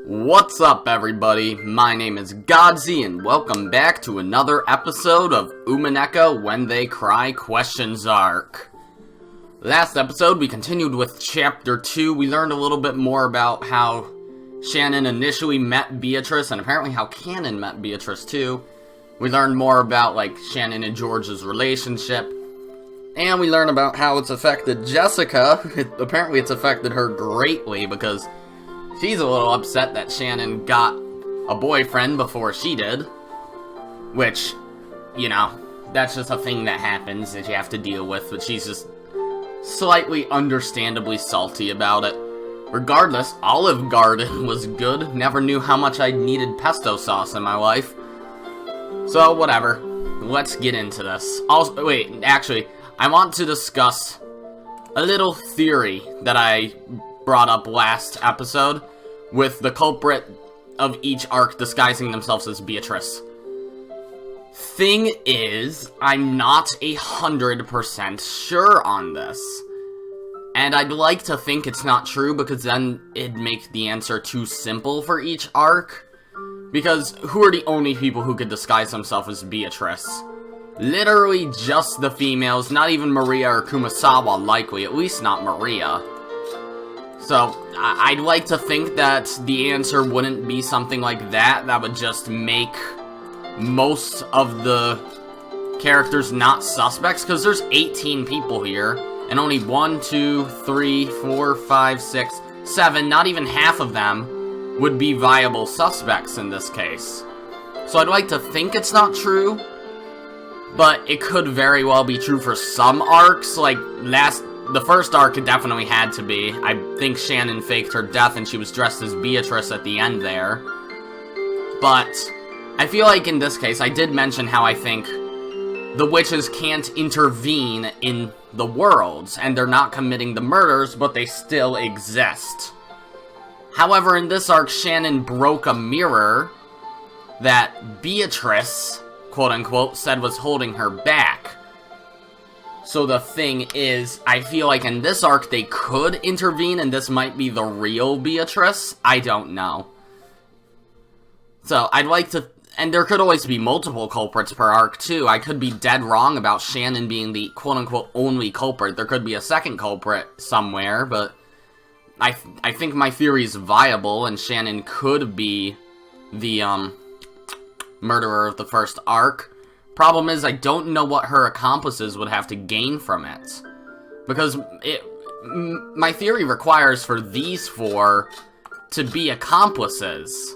What's up, everybody? My name is Godzi, and welcome back to another episode of Umineko When They Cry Questions Arc. Last episode, we continued with Chapter 2. We learned a little bit more about how Shannon initially met Beatrice, and apparently how Canon met Beatrice, too. We learned more about, Shannon and George's relationship. And we learned about how it's affected Jessica. Apparently it's affected her greatly, because she's a little upset that Shannon got a boyfriend before she did. Which, that's just a thing that happens that you have to deal with, but she's just slightly understandably salty about it. Regardless, Olive Garden was good. Never knew how much I needed pesto sauce in my life. So, whatever. Let's get into this. Also, wait, actually, I want to discuss a little theory that I brought up last episode with the culprit of each arc disguising themselves as Beatrice. Thing is, I'm not 100% sure on this. And I'd like to think it's not true because then it'd make the answer too simple for each arc. Because who are the only people who could disguise themselves as Beatrice? Literally just the females, not even Maria or Kumasawa likely, at least not Maria. So, I'd like to think that the answer wouldn't be something like that. That would just make most of the characters not suspects, because there's 18 people here, and only 1, 2, 3, 4, 5, 6, 7, not even half of them would be viable suspects in this case. So I'd like to think it's not true, but it could very well be true for some arcs, the first arc it definitely had to be. I think Shannon faked her death and she was dressed as Beatrice at the end there. But I feel like in this case, I did mention how I think the witches can't intervene in the worlds, and they're not committing the murders, but they still exist. However, in this arc, Shannon broke a mirror that Beatrice, quote-unquote, said was holding her back. So the thing is, I feel like in this arc they could intervene, and this might be the real Beatrice. I don't know. So, I'd like to... And there could always be multiple culprits per arc, too. I could be dead wrong about Shannon being the quote-unquote only culprit. There could be a second culprit somewhere, but I think my theory is viable, and Shannon could be the, murderer of the first arc. Problem is, I don't know what her accomplices would have to gain from it. Because my theory requires for these four to be accomplices.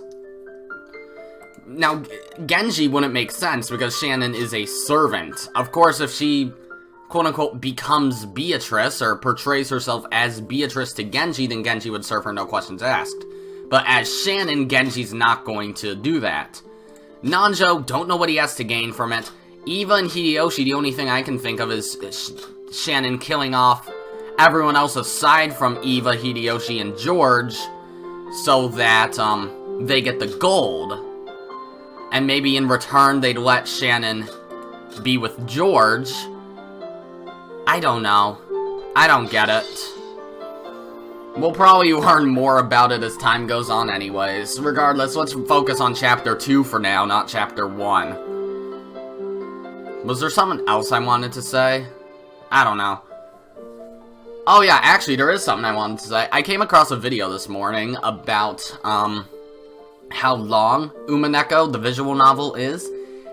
Now, Genji wouldn't make sense because Shannon is a servant. Of course, if she, quote-unquote, becomes Beatrice or portrays herself as Beatrice to Genji, then Genji would serve her no questions asked. But as Shannon, Genji's not going to do that. Nanjo, don't know what he has to gain from it. Eva and Hideyoshi, the only thing I can think of is Shannon killing off everyone else aside from Eva, Hideyoshi, and George, so that, they get the gold. And maybe in return, they'd let Shannon be with George. I don't know. I don't get it. We'll probably learn more about it as time goes on anyways. Regardless, let's focus on Chapter 2 for now, not Chapter 1. Was there something else I wanted to say? I don't know. Oh yeah, actually, there is something I wanted to say. I came across a video this morning about, how long Umineko, the visual novel, is.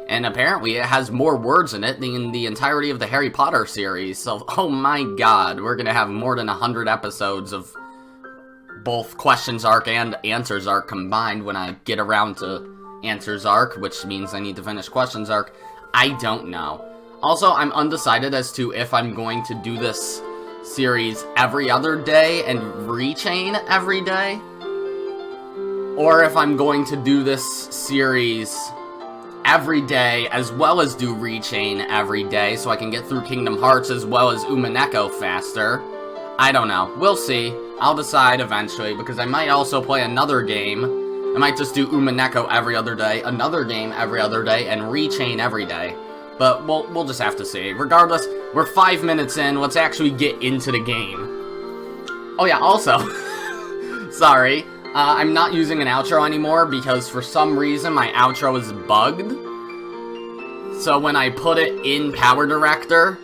And apparently it has more words in it than the entirety of the Harry Potter series. So, oh my god, we're gonna have more than 100 episodes of both Questions Arc and Answers Arc combined when I get around to Answers Arc, which means I need to finish Questions Arc. I don't know. Also, I'm undecided as to if I'm going to do this series every other day and rechain every day, or if I'm going to do this series every day as well as do rechain every day so I can get through Kingdom Hearts as well as Umineko faster. I don't know. We'll see. I'll decide eventually, because I might also play another game. I might just do Umineko every other day, another game every other day, and rechain every day. But we'll just have to see. Regardless, we're 5 minutes in. Let's actually get into the game. Oh yeah, also, sorry. I'm not using an outro anymore because for some reason my outro is bugged. So when I put it in Power Director,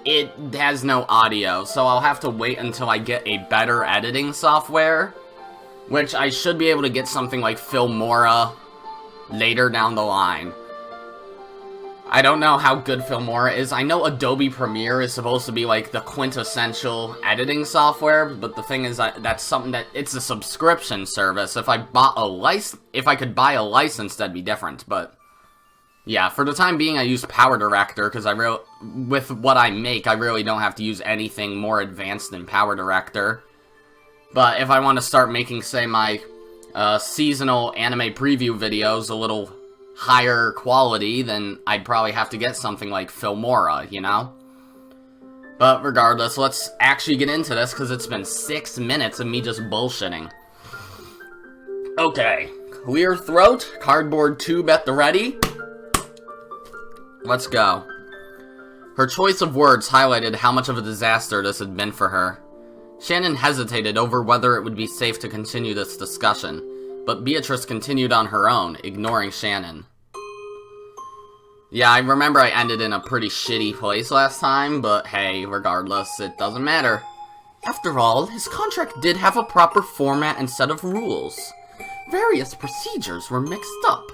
it has no audio. So I'll have to wait until I get a better editing software, which I should be able to get something like Filmora later down the line. I don't know how good Filmora is. I know Adobe Premiere is supposed to be like the quintessential editing software, but the thing is that that's something that it's a subscription service. If I could buy a license, that'd be different. But yeah, for the time being, I use Power Director because with what I make, I really don't have to use anything more advanced than Power Director. But if I want to start making, say, my seasonal anime preview videos a little higher quality, then I'd probably have to get something like Filmora, you know? But regardless, let's actually get into this, because it's been 6 minutes of me just bullshitting. Okay, clear throat, cardboard tube at the ready. Let's go. Her choice of words highlighted how much of a disaster this had been for her. Shannon hesitated over whether it would be safe to continue this discussion, but Beatrice continued on her own, ignoring Shannon. Yeah, I remember I ended in a pretty shitty place last time, but hey, regardless, it doesn't matter. After all, his contract did have a proper format and set of rules. Various procedures were mixed up,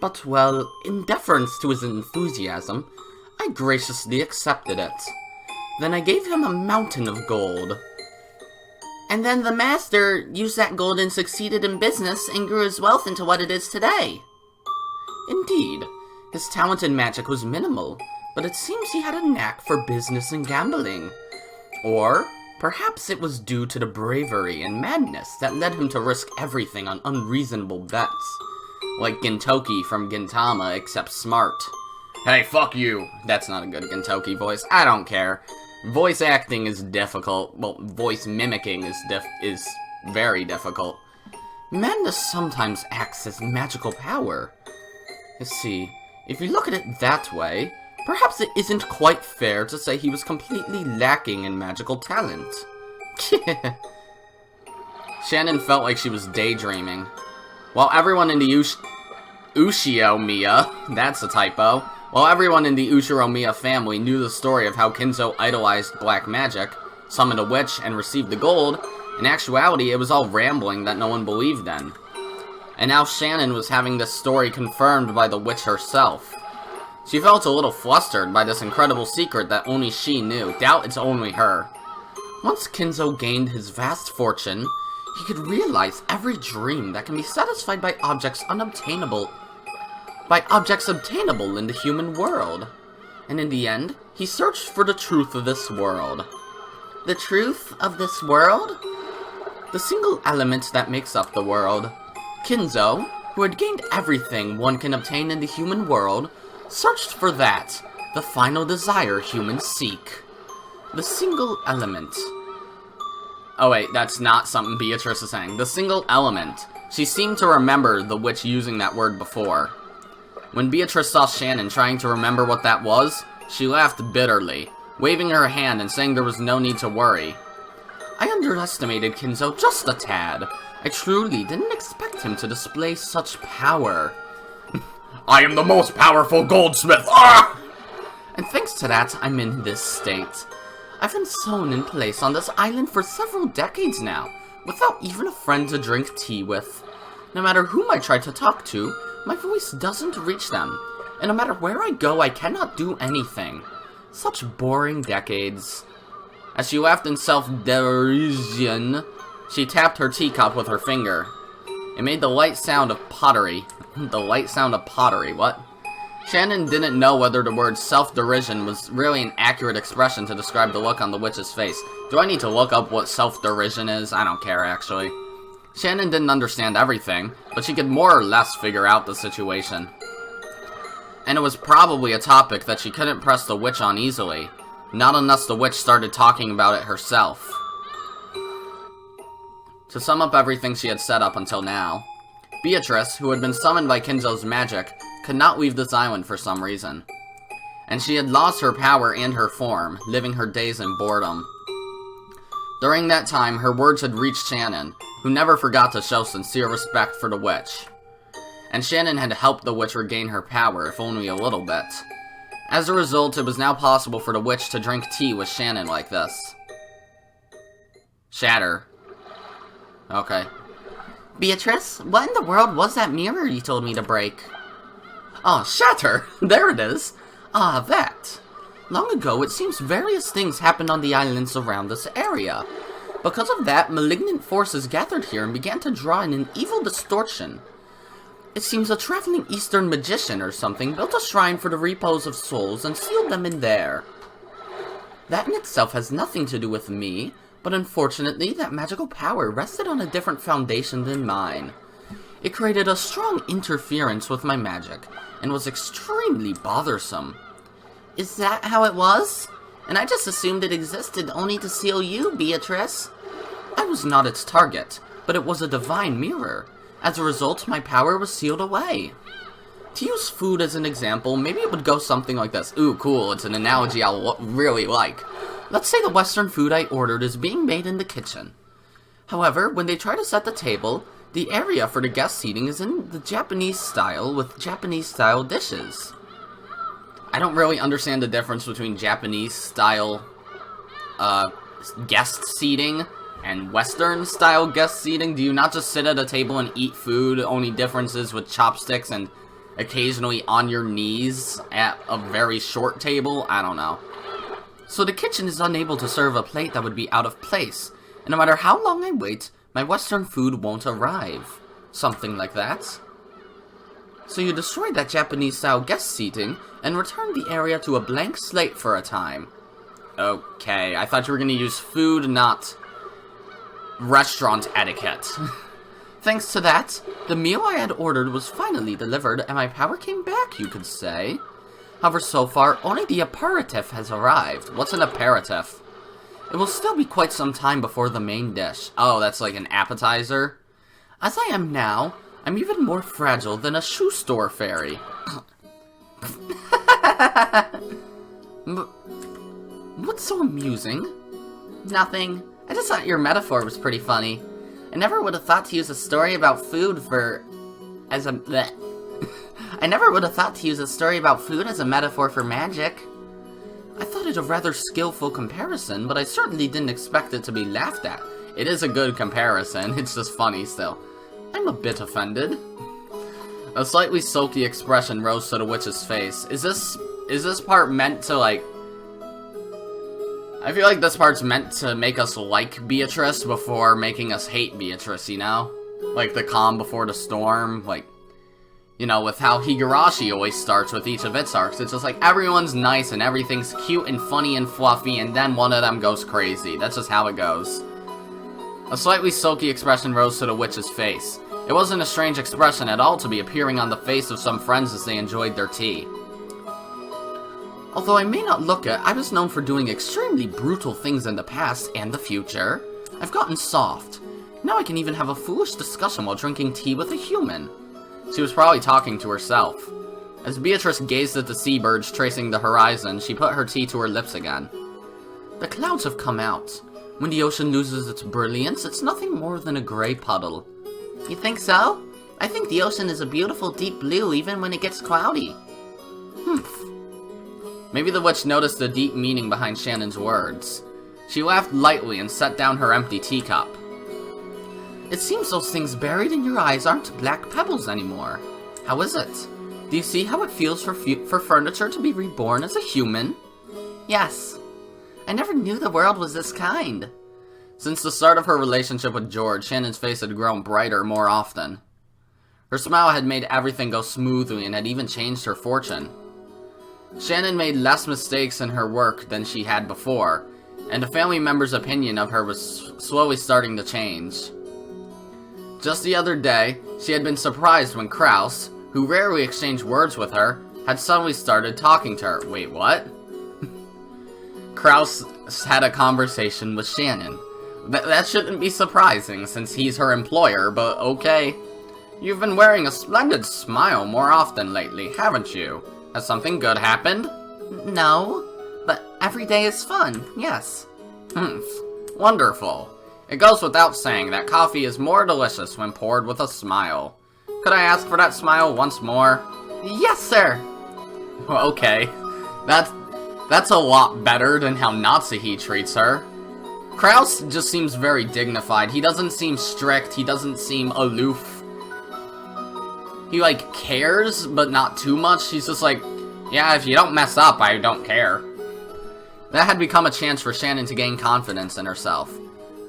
but, well, in deference to his enthusiasm, I graciously accepted it. Then I gave him a mountain of gold. And then the master used that gold and succeeded in business and grew his wealth into what it is today. Indeed, his talent in magic was minimal, but it seems he had a knack for business and gambling. Or perhaps it was due to the bravery and madness that led him to risk everything on unreasonable bets. Like Gintoki from Gintama, except smart. Hey, fuck you! That's not a good Gintoki voice. I don't care. Voice acting is difficult. Well, voice mimicking is very difficult. Madness sometimes acts as magical power. You see, if you look at it that way, perhaps it isn't quite fair to say he was completely lacking in magical talent. Shannon felt like she was daydreaming. While everyone in the Ushiromiyas, that's a typo. While everyone in the Ushiromiyas family knew the story of how Kinzo idolized black magic, summoned a witch, and received the gold, in actuality it was all rambling that no one believed in. And now Shannon was having this story confirmed by the witch herself. She felt a little flustered by this incredible secret that only she knew. Doubt it's only her. Once Kinzo gained his vast fortune, he could realize every dream that can be satisfied by objects obtainable in the human world. And in the end, he searched for the truth of this world. The truth of this world? The single element that makes up the world. Kinzo, who had gained everything one can obtain in the human world, searched for that, the final desire humans seek. The single element. Oh wait, that's not something Beatrice is saying. The single element. She seemed to remember the witch using that word before. When Beatrice saw Shannon trying to remember what that was, she laughed bitterly, waving her hand and saying there was no need to worry. I underestimated Kinzo just a tad. I truly didn't expect him to display such power. I am the most powerful goldsmith! Ah! And thanks to that, I'm in this state. I've been sewn in place on this island for several decades now, without even a friend to drink tea with. No matter whom I try to talk to, my voice doesn't reach them, and no matter where I go, I cannot do anything. Such boring decades. As she laughed in self-derision, she tapped her teacup with her finger. It made the light sound of pottery. The light sound of pottery, what? Shannon didn't know whether the word self-derision was really an accurate expression to describe the look on the witch's face. Do I need to look up what self-derision is? I don't care, actually. Shannon didn't understand everything, but she could more or less figure out the situation. And it was probably a topic that she couldn't press the witch on easily, not unless the witch started talking about it herself. To sum up everything she had said up until now, Beatrice, who had been summoned by Kinzo's magic, could not leave this island for some reason. And she had lost her power and her form, living her days in boredom. During that time, her words had reached Shannon, who never forgot to show sincere respect for the witch. And Shannon had helped the witch regain her power, if only a little bit. As a result, it was now possible for the witch to drink tea with Shannon like this. Shatter. Okay. Beatrice, what in the world was that mirror you told me to break? Oh, shatter! There it is! Ah, that. Long ago, it seems various things happened on the islands around this area. Because of that, malignant forces gathered here and began to draw in an evil distortion. It seems a traveling Eastern magician or something built a shrine for the repose of souls and sealed them in there. That in itself has nothing to do with me, but unfortunately, that magical power rested on a different foundation than mine. It created a strong interference with my magic, and was extremely bothersome. Is that how it was? And I just assumed it existed only to seal you, Beatrice. I was not its target, but it was a divine mirror. As a result, my power was sealed away. To use food as an example, maybe it would go something like this. Ooh, cool, it's an analogy I'll really like. Let's say the Western food I ordered is being made in the kitchen. However, when they try to set the table, the area for the guest seating is in the Japanese style with Japanese style dishes. I don't really understand the difference between Japanese style guest seating and Western style guest seating. Do you not just sit at a table and eat food? Only differences with chopsticks and occasionally on your knees at a very short table? I don't know. So the kitchen is unable to serve a plate that would be out of place, and no matter how long I wait, my Western food won't arrive. Something like that. So you destroy that Japanese-style guest seating, and return the area to a blank slate for a time. Okay, I thought you were going to use food, not restaurant etiquette. Thanks to that, the meal I had ordered was finally delivered, and my power came back, you could say. However, so far, only the aperitif has arrived. What's an aperitif? It will still be quite some time before the main dish. Oh, that's like an appetizer? As I am now, I'm even more fragile than a shoe store fairy. What's so amusing? Nothing. I just thought your metaphor was pretty funny. I never would have thought to use a story about food as a metaphor for magic. I thought it a rather skillful comparison, but I certainly didn't expect it to be laughed at. It is a good comparison, it's just funny still. I'm a bit offended. A slightly sulky expression rose to the witch's face. Is this part meant to, like... I feel like this part's meant to make us like Beatrice before making us hate Beatrice, you know? Like the calm before the storm, like... You know, with how Higurashi always starts with each of its arcs. It's just like, everyone's nice and everything's cute and funny and fluffy, and then one of them goes crazy. That's just how it goes. A slightly sulky expression rose to the witch's face. It wasn't a strange expression at all to be appearing on the face of some friends as they enjoyed their tea. Although I may not look it, I was known for doing extremely brutal things in the past and the future. I've gotten soft. Now I can even have a foolish discussion while drinking tea with a human. She was probably talking to herself. As Beatrice gazed at the seabirds tracing the horizon, she put her tea to her lips again. The clouds have come out. When the ocean loses its brilliance, it's nothing more than a gray puddle. You think so? I think the ocean is a beautiful deep blue even when it gets cloudy. Humph. Maybe the witch noticed the deep meaning behind Shannon's words. She laughed lightly and set down her empty teacup. It seems those things buried in your eyes aren't black pebbles anymore. How is it? Do you see how it feels for furniture to be reborn as a human? Yes. I never knew the world was this kind. Since the start of her relationship with George, Shannon's face had grown brighter more often. Her smile had made everything go smoothly and had even changed her fortune. Shannon made less mistakes in her work than she had before, and a family member's opinion of her was slowly starting to change. Just the other day, she had been surprised when Kraus, who rarely exchanged words with her, had suddenly started talking to her. Wait, what? Kraus had a conversation with Shannon. That shouldn't be surprising, since he's her employer, but okay. You've been wearing a splendid smile more often lately, haven't you? Has something good happened? No, but every day is fun, yes. Humph. Wonderful. It goes without saying that coffee is more delicious when poured with a smile. Could I ask for that smile once more? Yes, sir! Okay. That's a lot better than how Natsuhi treats her. Kraus just seems very dignified. He doesn't seem strict. He doesn't seem aloof. He, like, cares, but not too much. He's just like, yeah, if you don't mess up, I don't care. That had become a chance for Shannon to gain confidence in herself.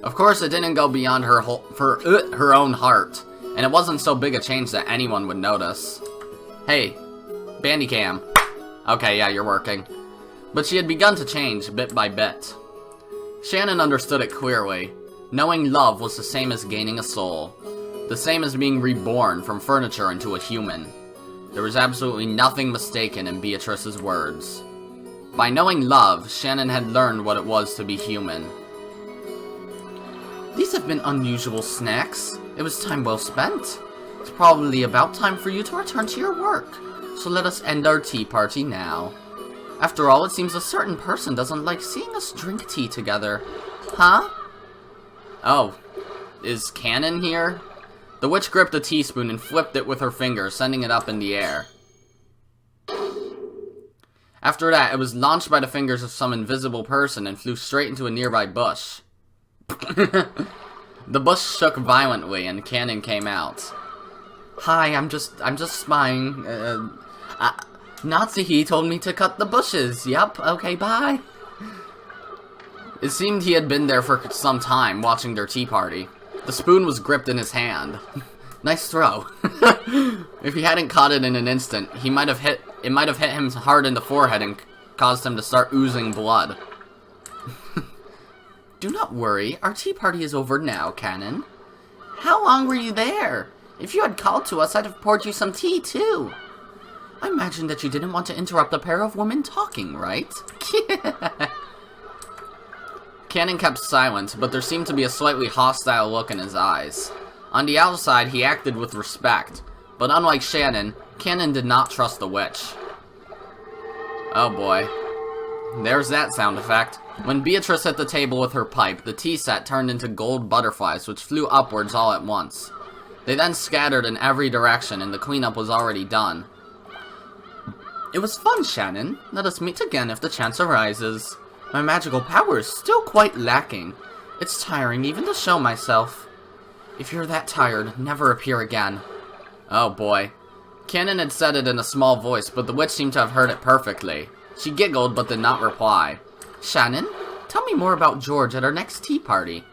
Of course, it didn't go beyond her own heart, and it wasn't so big a change that anyone would notice. Hey, Bandicam. Okay, yeah, you're working. But she had begun to change, bit by bit. Shannon understood it clearly. Knowing love was the same as gaining a soul. The same as being reborn from furniture into a human. There was absolutely nothing mistaken in Beatrice's words. By knowing love, Shannon had learned what it was to be human. These have been unusual snacks. It was time well spent. It's probably about time for you to return to your work. So let us end our tea party now. After all, it seems a certain person doesn't like seeing us drink tea together. Huh? Oh, is Cannon here? The witch gripped a teaspoon and flipped it with her finger, sending it up in the air. After that, it was launched by the fingers of some invisible person and flew straight into a nearby bush. The bush shook violently and Cannon came out. Hi, I'm just spying. Natsuhi told me to cut the bushes. Yup, okay, bye. It seemed he had been there for some time, watching their tea party. The spoon was gripped in his hand. Nice throw. If he hadn't caught it in an instant, it might have hit him hard in the forehead and caused him to start oozing blood. Do not worry, our tea party is over now, Cannon. How long were you there? If you had called to us, I'd have poured you some tea, too. I imagine that you didn't want to interrupt a pair of women talking, right? Cannon kept silent, but there seemed to be a slightly hostile look in his eyes. On the outside, he acted with respect, but unlike Shannon, Cannon did not trust the witch. Oh boy. There's that sound effect. When Beatrice hit the table with her pipe, the tea set turned into gold butterflies which flew upwards all at once. They then scattered in every direction and the cleanup was already done. It was fun, Shannon. Let us meet again if the chance arises. My magical power is still quite lacking. It's tiring even to show myself. If you're that tired, never appear again. Oh boy. Cannon had said it in a small voice, but the witch seemed to have heard it perfectly. She giggled but did not reply. Shannon, tell me more about George at our next tea party.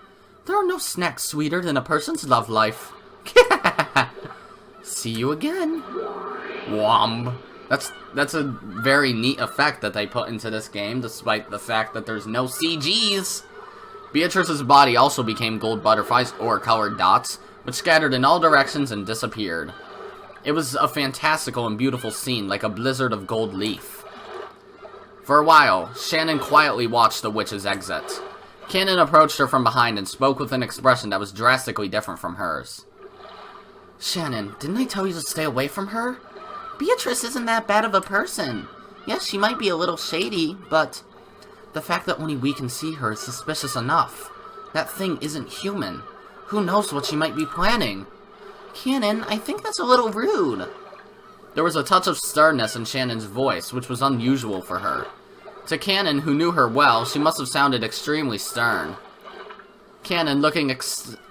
There are no snacks sweeter than a person's love life. See you again. Womb. That's a very neat effect that they put into this game, despite the fact that there's no CGs. Beatrice's body also became gold butterflies, or colored dots, which scattered in all directions and disappeared. It was a fantastical and beautiful scene, like a blizzard of gold leaf. For a while, Shannon quietly watched the witch's exit. Cannon approached her from behind and spoke with an expression that was drastically different from hers. Shannon, didn't I tell you to stay away from her? Beatrice isn't that bad of a person. Yes, she might be a little shady, but the fact that only we can see her is suspicious enough. That thing isn't human. Who knows what she might be planning? Cannon, I think that's a little rude. There was a touch of sternness in Shannon's voice, which was unusual for her. To Cannon, who knew her well, she must have sounded extremely stern. Cannon, looking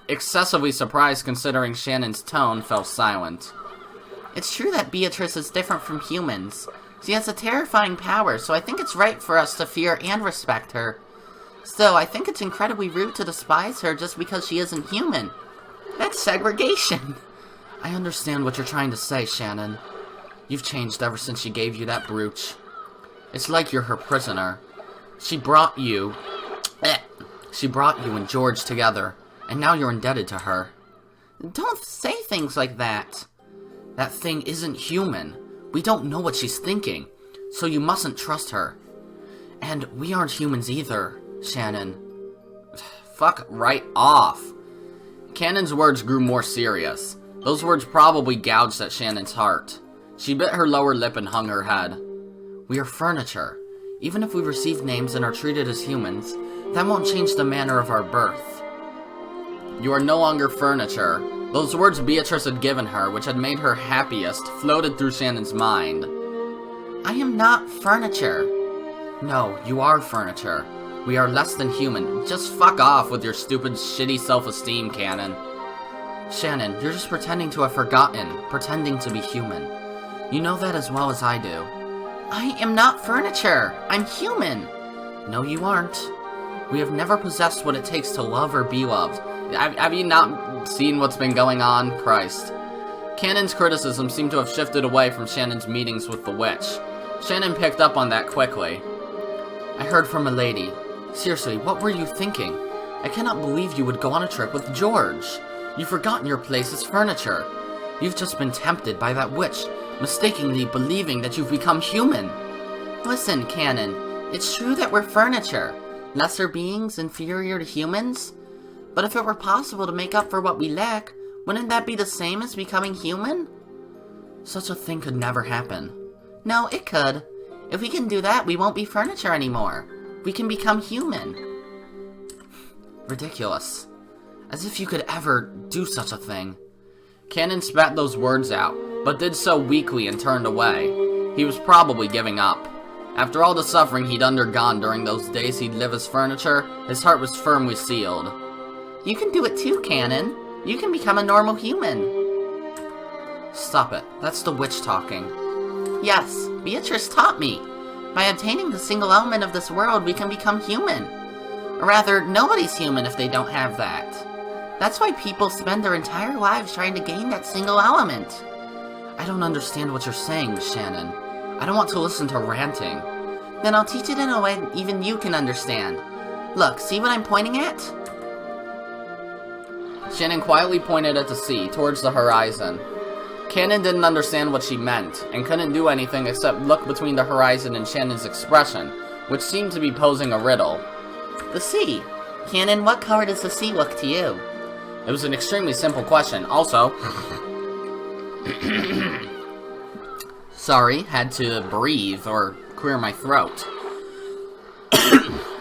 excessively surprised considering Shannon's tone, fell silent. It's true that Beatrice is different from humans. She has a terrifying power, so I think it's right for us to fear and respect her. Still, I think it's incredibly rude to despise her just because she isn't human. That's segregation. I understand what you're trying to say, Shannon. You've changed ever since she gave you that brooch. It's like you're her prisoner. She brought you and George together, and now you're indebted to her. Don't say things like that. That thing isn't human. We don't know what she's thinking, so you mustn't trust her. And we aren't humans either, Shannon. Fuck right off. Cannon's words grew more serious. Those words probably gouged at Shannon's heart. She bit her lower lip and hung her head. We are furniture. Even if we receive names and are treated as humans, That won't change the manner of our birth. You are no longer furniture. Those words Beatrice had given her, which had made her happiest, floated through Shannon's mind. I am not furniture. No, you are furniture. We are less than human. Just fuck off with your stupid, shitty self-esteem, Canon. Shannon, you're just pretending to have forgotten, pretending to be human. You know that as well as I do. I am not furniture. I'm human. No, you aren't. We have never possessed what it takes to love or be loved. Have you not seen what's been going on? Christ. Canon's criticism seemed to have shifted away from Shannon's meetings with the witch. Shannon picked up on that quickly. I heard from a lady. Seriously, what were you thinking? I cannot believe you would go on a trip with George. You've forgotten your place as furniture. You've just been tempted by that witch, mistakenly believing that you've become human. Listen, Canon, it's true that we're furniture. Lesser beings inferior to humans? But if it were possible to make up for what we lack, wouldn't that be the same as becoming human? Such a thing could never happen. No, it could. If we can do that, we won't be furniture anymore. We can become human. Ridiculous. As if you could ever do such a thing. Canon spat those words out, but did so weakly and turned away. He was probably giving up. After all the suffering he'd undergone during those days he'd live as furniture, his heart was firmly sealed. You can do it too, Canon. You can become a normal human. Stop it. That's the witch talking. Yes, Beatrice taught me. By obtaining the single element of this world, we can become human. Or rather, nobody's human if they don't have that. That's why people spend their entire lives trying to gain that single element. I don't understand what you're saying, Shannon. I don't want to listen to ranting. Then I'll teach it in a way even you can understand. Look, see what I'm pointing at? Shannon quietly pointed at the sea, towards the horizon. Canon didn't understand what she meant, and couldn't do anything except look between the horizon and Shannon's expression, which seemed to be posing a riddle. The sea. Canon, what color does the sea look to you? It was an extremely simple question. Also, sorry, had to breathe or clear my throat.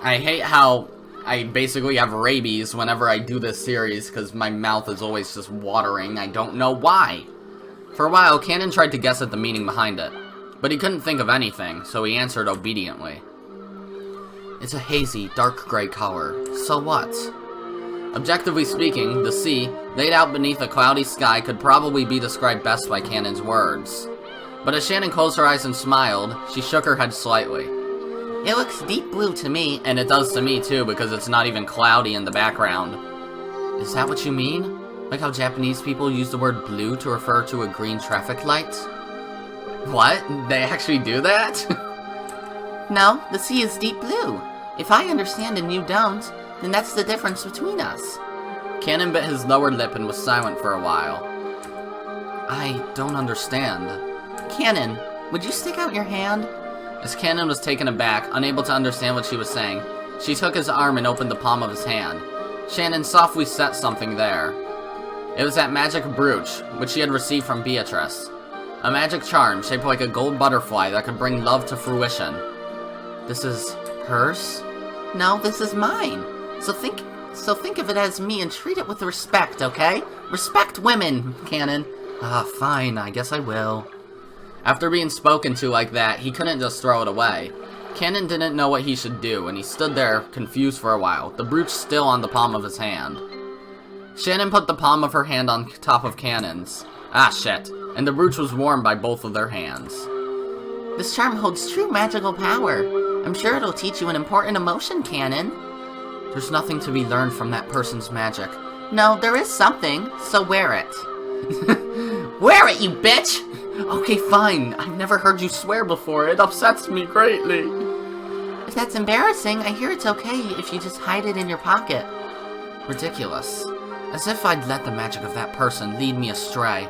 I hate how I basically have rabies whenever I do this series because my mouth is always just watering. I don't know why. For a while, Canon tried to guess at the meaning behind it, but he couldn't think of anything, so he answered obediently. It's a hazy, dark gray color. So what? Objectively speaking, the sea, laid out beneath a cloudy sky, could probably be described best by Canon's words. But as Shannon closed her eyes and smiled, she shook her head slightly. It looks deep blue to me. And it does to me too, because it's not even cloudy in the background. Is that what you mean? Like how Japanese people use the word blue to refer to a green traffic light? What? They actually do that? No, the sea is deep blue. If I understand and you don't, then that's the difference between us. Canon bit his lower lip and was silent for a while. I don't understand. Canon, would you stick out your hand? As Canon was taken aback, unable to understand what she was saying, she took his arm and opened the palm of his hand. Shannon softly set something there. It was that magic brooch, which she had received from Beatrice. A magic charm shaped like a gold butterfly that could bring love to fruition. This is hers? No, this is mine. So think of it as me and treat it with respect, okay? Respect women, Canon. Fine, I guess I will. After being spoken to like that, he couldn't just throw it away. Canon didn't know what he should do, and he stood there, confused for a while, the brooch still on the palm of his hand. Shannon put the palm of her hand on top of Canon's. Ah, shit. And the brooch was warmed by both of their hands. This charm holds true magical power. I'm sure it'll teach you an important emotion, Canon. There's nothing to be learned from that person's magic. No, there is something, so wear it. Wear it, you bitch! Okay, fine. I've never heard you swear before. It upsets me greatly. If that's embarrassing, I hear it's okay if you just hide it in your pocket. Ridiculous. As if I'd let the magic of that person lead me astray.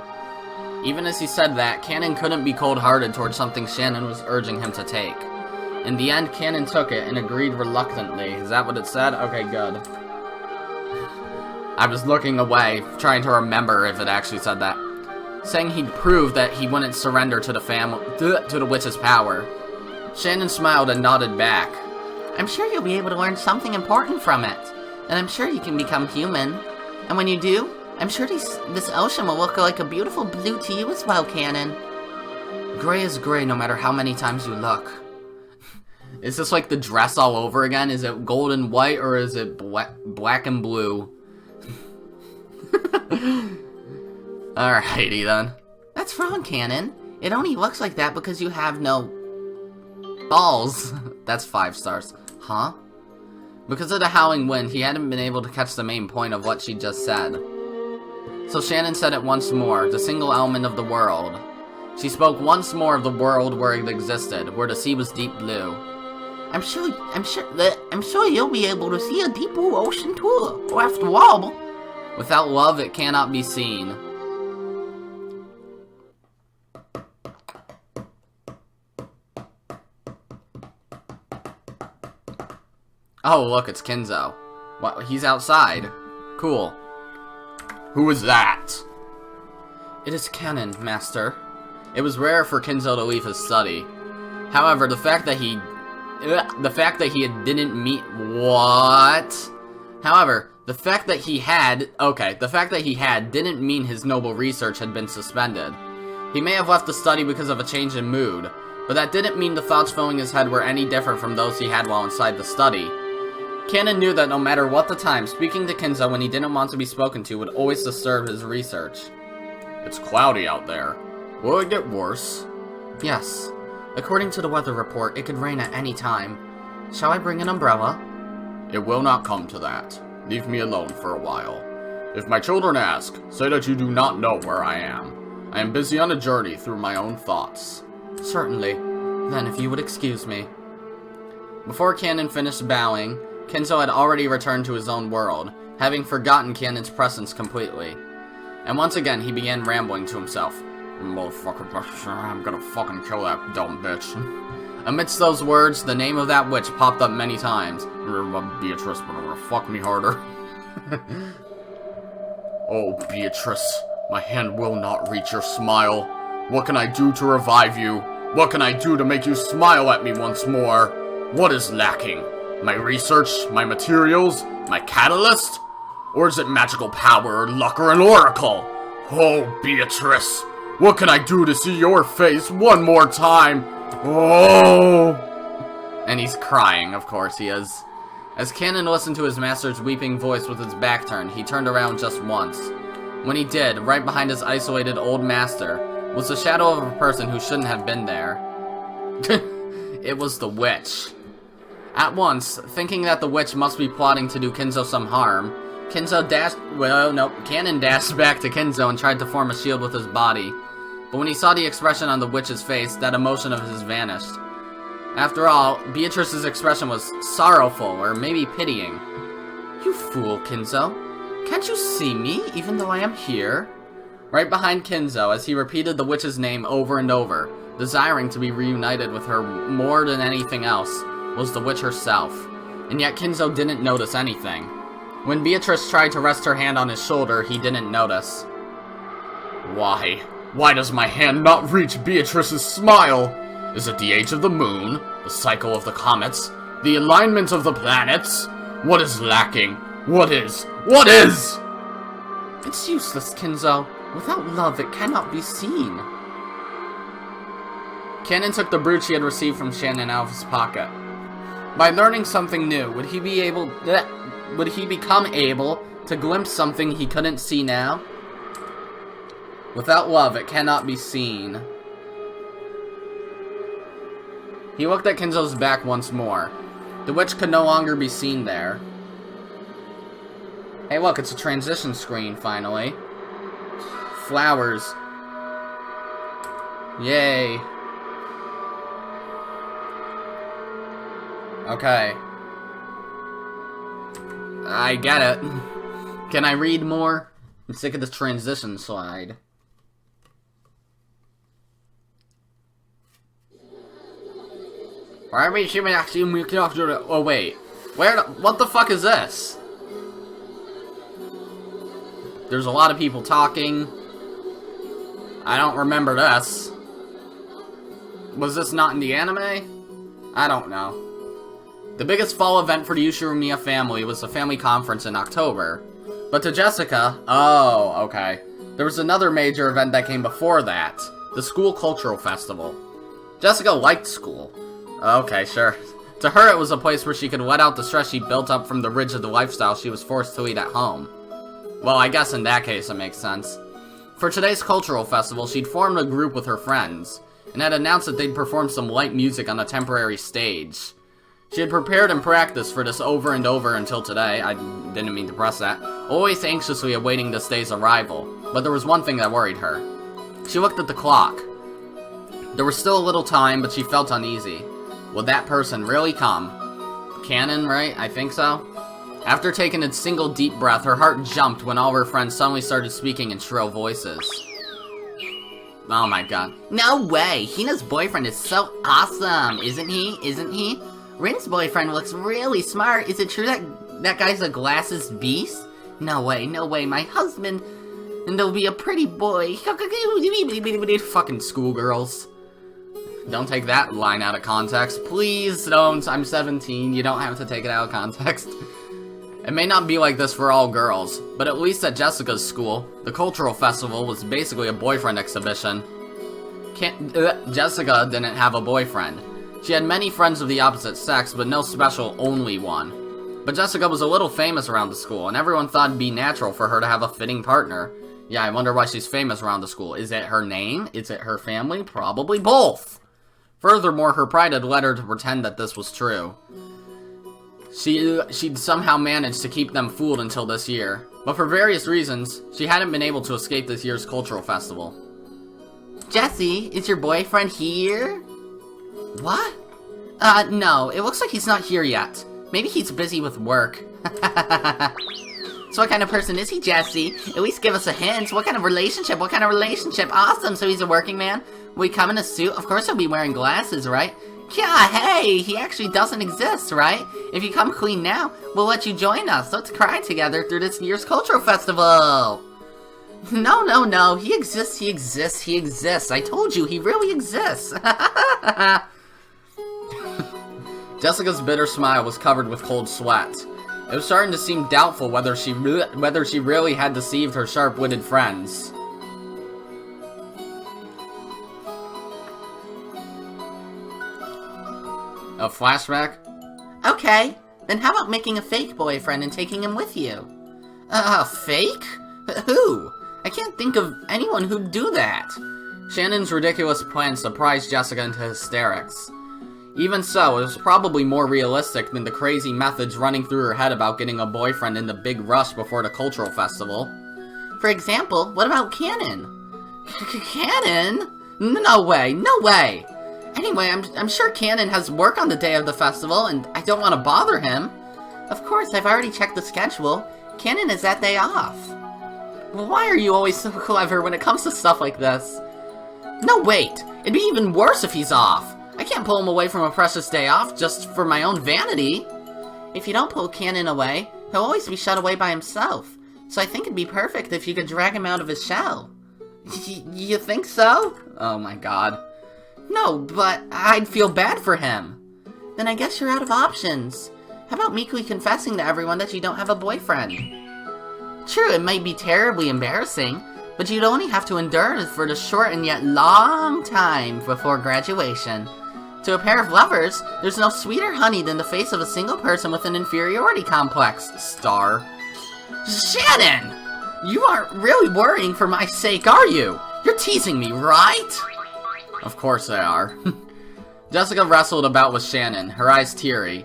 Even as he said that, Canon couldn't be cold-hearted towards something Shannon was urging him to take. In the end, Canon took it and agreed reluctantly. Is that what it said? Okay, good. I was looking away, trying to remember if it actually said that. Saying he'd prove that he wouldn't surrender to the witch's power. Shannon smiled and nodded back. I'm sure you'll be able to learn something important from it. And I'm sure you can become human. And when you do, I'm sure this ocean will look like a beautiful blue to you as well, Canon. Gray is gray no matter how many times you look. Is this like the dress all over again? Is it gold and white or is it black and blue? Alrighty then. That's wrong, Canon. It only looks like that because you have no balls. That's 5 stars. Huh? Because of the howling wind, he hadn't been able to catch the main point of what she just said. So Shannon said it once more, the single element of the world. She spoke once more of the world where it existed, where the sea was deep blue. I'm sure you'll be able to see a deep blue ocean too. After all, without love, it cannot be seen. Oh, look, it's Kinzo. What? He's outside. Cool. Who is that? It is Canon, Master. It was rare for Kinzo to leave his study. However, the fact that he didn't meet what? However, the fact that he had didn't mean his noble research had been suspended. He may have left the study because of a change in mood, but that didn't mean the thoughts filling his head were any different from those he had while inside the study. Canon knew that no matter what the time, speaking to Kinzo when he didn't want to be spoken to would always disturb his research. It's cloudy out there. Will it get worse? Yes. According to the weather report, it could rain at any time. Shall I bring an umbrella? It will not come to that. Leave me alone for a while. If my children ask, say that you do not know where I am. I am busy on a journey through my own thoughts. Certainly. Then if you would excuse me. Before Canon finished bowing, Kinzo had already returned to his own world, having forgotten Canon's presence completely. And once again, he began rambling to himself. Motherfucker, I'm gonna fucking kill that dumb bitch. Amidst those words, the name of that witch popped up many times. Beatrice, but it'll fuck me harder. Oh, Beatrice, my hand will not reach your smile. What can I do to revive you? What can I do to make you smile at me once more? What is lacking? My research? My materials? My catalyst? Or is it magical power, or luck, or an oracle? Oh, Beatrice, what can I do to see your face one more time? Oh! And he's crying, of course he is. As Canon listened to his master's weeping voice with his back turned, he turned around just once. When he did, right behind his isolated old master, was the shadow of a person who shouldn't have been there. It was the witch. At once, thinking that the witch must be plotting to do Kinzo some harm, Canon dashed back to Kinzo and tried to form a shield with his body. But when he saw the expression on the witch's face, that emotion of his vanished. After all, Beatrice's expression was sorrowful, or maybe pitying. You fool, Kinzo. Can't you see me, even though I am here? Right behind Kinzo, as he repeated the witch's name over and over, desiring to be reunited with her more than anything else, was the witch herself. And yet Kinzo didn't notice anything. When Beatrice tried to rest her hand on his shoulder, he didn't notice. Why? Why does my hand not reach Beatrice's smile? Is it the age of the moon? The cycle of the comets? The alignment of the planets? What is lacking? What is? What is? It's useless, Kinzo. Without love, it cannot be seen. Canon took the brooch he had received from Shannon out of his pocket. By learning something new, would he become able to glimpse something he couldn't see now? Without love, it cannot be seen. He looked at Kinzo's back once more. The witch could no longer be seen there. Hey look, it's a transition screen, finally. Flowers. Yay. Okay. I get it. Can I read more? I'm sick of this transition slide. Oh wait. What the fuck is this? There's a lot of people talking. I don't remember this. Was this not in the anime? I don't know. The biggest fall event for the Ushiromiyas family was the family conference in October. But to Jessica, oh, okay. There was another major event that came before that. The school cultural festival. Jessica liked school. Okay, sure. To her, it was a place where she could let out the stress she built up from the rigid lifestyle she was forced to lead at home. Well, I guess in that case it makes sense. For today's cultural festival, she'd formed a group with her friends, and had announced that they'd perform some light music on a temporary stage. She had prepared and practiced for this over and over until today. I didn't mean to press that. Always anxiously awaiting this day's arrival. But there was one thing that worried her. She looked at the clock. There was still a little time, but she felt uneasy. Would that person really come? Canon, right? I think so. After taking a single deep breath, her heart jumped when all her friends suddenly started speaking in shrill voices. Oh my god. No way! Hina's boyfriend is so awesome, isn't he? Isn't he? Rin's boyfriend looks really smart. Is it true that that guy's a glasses beast? No way, my husband... And there'll be a pretty boy. Fucking schoolgirls. Don't take that line out of context. Please don't. I'm 17. You don't have to take it out of context. It may not be like this for all girls, but at least at Jessica's school, the cultural festival was basically a boyfriend exhibition. Jessica didn't have a boyfriend. She had many friends of the opposite sex, but no special only one. But Jessica was a little famous around the school, and everyone thought it'd be natural for her to have a fitting partner. Yeah, I wonder why she's famous around the school. Is it her name? Is it her family? Probably both. Furthermore, her pride had led her to pretend that this was true. She'd somehow managed to keep them fooled until this year. But for various reasons, she hadn't been able to escape this year's cultural festival. Jessie, is your boyfriend here? What? No, it looks like he's not here yet. Maybe he's busy with work. So what kind of person is he, Jessie? At least give us a hint. What kind of relationship? Awesome, so he's a working man? Will he come in a suit? Of course he'll be wearing glasses, right? Yeah, hey, he actually doesn't exist, right? If you come clean now, we'll let you join us. Let's cry together through this year's cultural festival. No, he exists. I told you, he really exists. Jessica's bitter smile was covered with cold sweat. It was starting to seem doubtful whether she really had deceived her sharp-witted friends. A flashback? Okay, then how about making a fake boyfriend and taking him with you? Fake? Who? I can't think of anyone who'd do that. Shannon's ridiculous plan surprised Jessica into hysterics. Even so, it was probably more realistic than the crazy methods running through her head about getting a boyfriend in the big rush before the cultural festival. For example, what about Canon? Canon? No way! Anyway, I'm sure Canon has work on the day of the festival, and I don't want to bother him. Of course, I've already checked the schedule. Canon is that day off. Well, why are you always so clever when it comes to stuff like this? No, wait! It'd be even worse if he's off! I can't pull him away from a precious day off just for my own vanity. If you don't pull Canon away, he'll always be shut away by himself. So I think it'd be perfect if you could drag him out of his shell. You think so? Oh my god. No, but I'd feel bad for him. Then I guess you're out of options. How about meekly confessing to everyone that you don't have a boyfriend? True, it might be terribly embarrassing, but you'd only have to endure it for the short and yet long time before graduation. To a pair of lovers, there's no sweeter honey than the face of a single person with an inferiority complex. Star. Shannon! You aren't really worrying for my sake, are you? You're teasing me, right? Of course they are. Jessica wrestled about with Shannon, her eyes teary.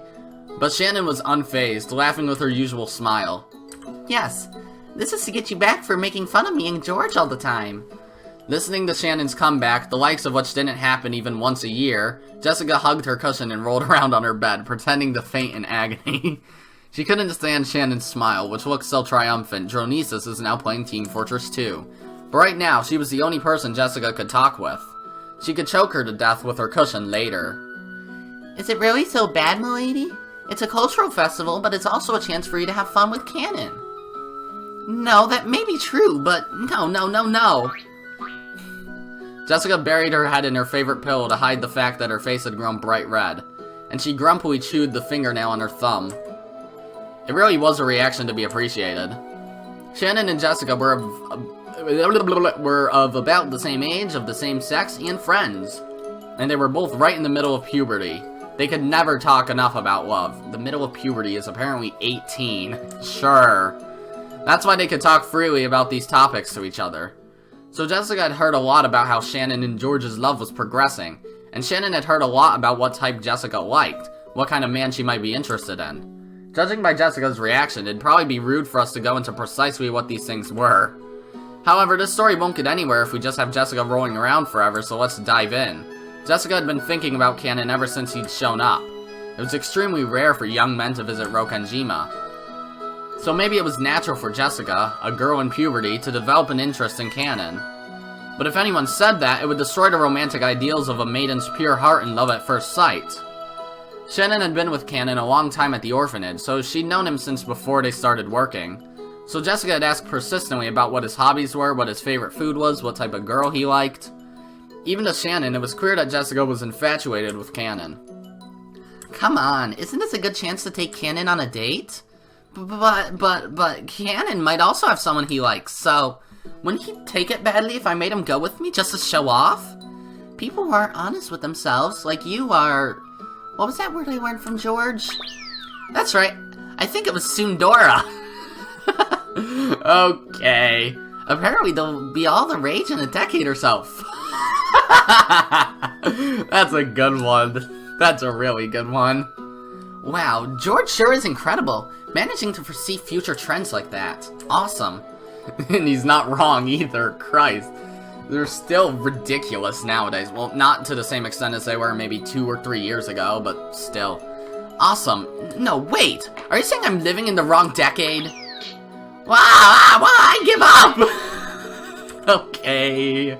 But Shannon was unfazed, laughing with her usual smile. Yes, this is to get you back for making fun of me and George all the time. Listening to Shannon's comeback, the likes of which didn't happen even once a year, Jessica hugged her cushion and rolled around on her bed, pretending to faint in agony. She couldn't stand Shannon's smile, which looked so triumphant. Dronesis is now playing Team Fortress 2. But right now, she was the only person Jessica could talk with. She could choke her to death with her cushion later. Is it really so bad, milady? It's a cultural festival, but it's also a chance for you to have fun with Canon. No, that may be true, but no. Jessica buried her head in her favorite pillow to hide the fact that her face had grown bright red. and she grumpily chewed the fingernail on her thumb. It really was a reaction to be appreciated. Shannon and Jessica were of about the same age, of the same sex, and friends. And they were both right in the middle of puberty. They could never talk enough about love. The middle of puberty is apparently 18. Sure. That's why they could talk freely about these topics to each other. So Jessica had heard a lot about how Shannon and George's love was progressing, and Shannon had heard a lot about what type Jessica liked, what kind of man she might be interested in. Judging by Jessica's reaction, it'd probably be rude for us to go into precisely what these things were. However, this story won't get anywhere if we just have Jessica rolling around forever, so let's dive in. Jessica had been thinking about Cannon ever since he'd shown up. It was extremely rare for young men to visit Rokkenjima. So maybe it was natural for Jessica, a girl in puberty, to develop an interest in Cannon. But if anyone said that, it would destroy the romantic ideals of a maiden's pure heart and love at first sight. Shannon had been with Cannon a long time at the orphanage, so she'd known him since before they started working. So Jessica had asked persistently about what his hobbies were, what his favorite food was, what type of girl he liked. Even to Shannon, it was clear that Jessica was infatuated with Cannon. Come on, isn't this a good chance to take Cannon on a date? But Cannon might also have someone he likes, so wouldn't he take it badly if I made him go with me just to show off? People who aren't honest with themselves, like you are... What was that word I learned from George? That's right, I think it was Sundora. Okay. Apparently they'll be all the rage in a decade or so. That's a good one. That's a really good one. Wow, George sure is incredible. Managing to foresee future trends like that. Awesome. And he's not wrong either, Christ. They're still ridiculous nowadays. Well, not to the same extent as they were maybe 2 or 3 years ago, but still. Awesome. No, wait. Are you saying I'm living in the wrong decade? Wow, I give up! Okay.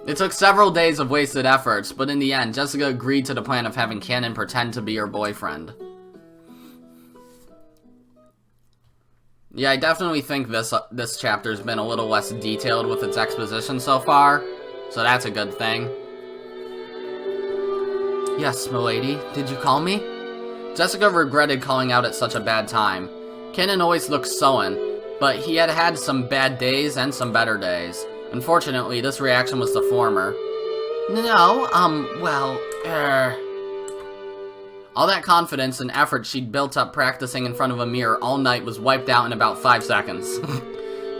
It took several days of wasted efforts, but in the end, Jessica agreed to the plan of having Cannon pretend to be her boyfriend. Yeah, I definitely think this chapter's been a little less detailed with its exposition so far, so that's a good thing. Yes, milady, did you call me? Jessica regretted calling out at such a bad time. Cannon always looked sullen, but he had had some bad days and some better days. Unfortunately, this reaction was the former. No, All that confidence and effort she'd built up practicing in front of a mirror all night was wiped out in about 5 seconds.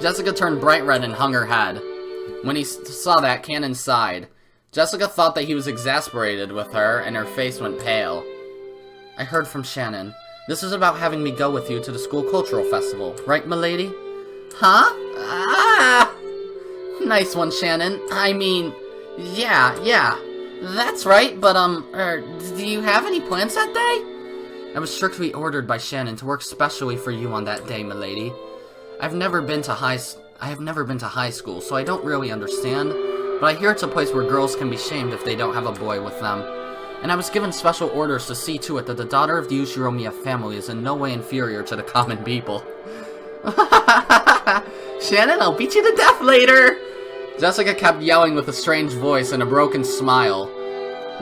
Jessica turned bright red and hung her head. When he saw that, Cannon sighed. Jessica thought that he was exasperated with her, and her face went pale. I heard from Shannon. This is about having me go with you to the school cultural festival, right, milady? Huh? Ah! Nice one, Shannon. I mean, yeah. That's right, but, do you have any plans that day? I was strictly ordered by Shannon to work specially for you on that day, milady. I have never been to high school, so I don't really understand, but I hear it's a place where girls can be shamed if they don't have a boy with them. And I was given special orders to see to it that the daughter of the Ushiromiyas family is in no way inferior to the common people. Shannon, I'll beat you to death later! Jessica kept yelling with a strange voice and a broken smile,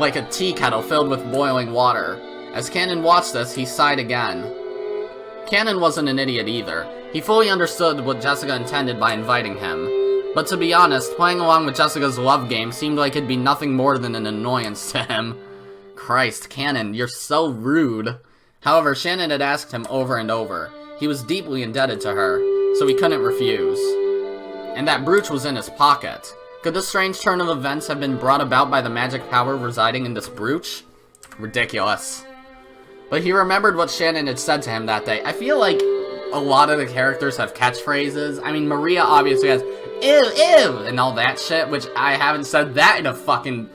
like a tea kettle filled with boiling water. As Cannon watched this, he sighed again. Cannon wasn't an idiot either. He fully understood what Jessica intended by inviting him. But to be honest, playing along with Jessica's love game seemed like it'd be nothing more than an annoyance to him. Christ, Cannon, you're so rude. However, Shannon had asked him over and over. He was deeply indebted to her, so he couldn't refuse. And that brooch was in his pocket. Could this strange turn of events have been brought about by the magic power residing in this brooch? Ridiculous. But he remembered what Shannon had said to him that day. I feel like a lot of the characters have catchphrases. I mean, Maria obviously has, ew, and all that shit, which I haven't said that in a fucking,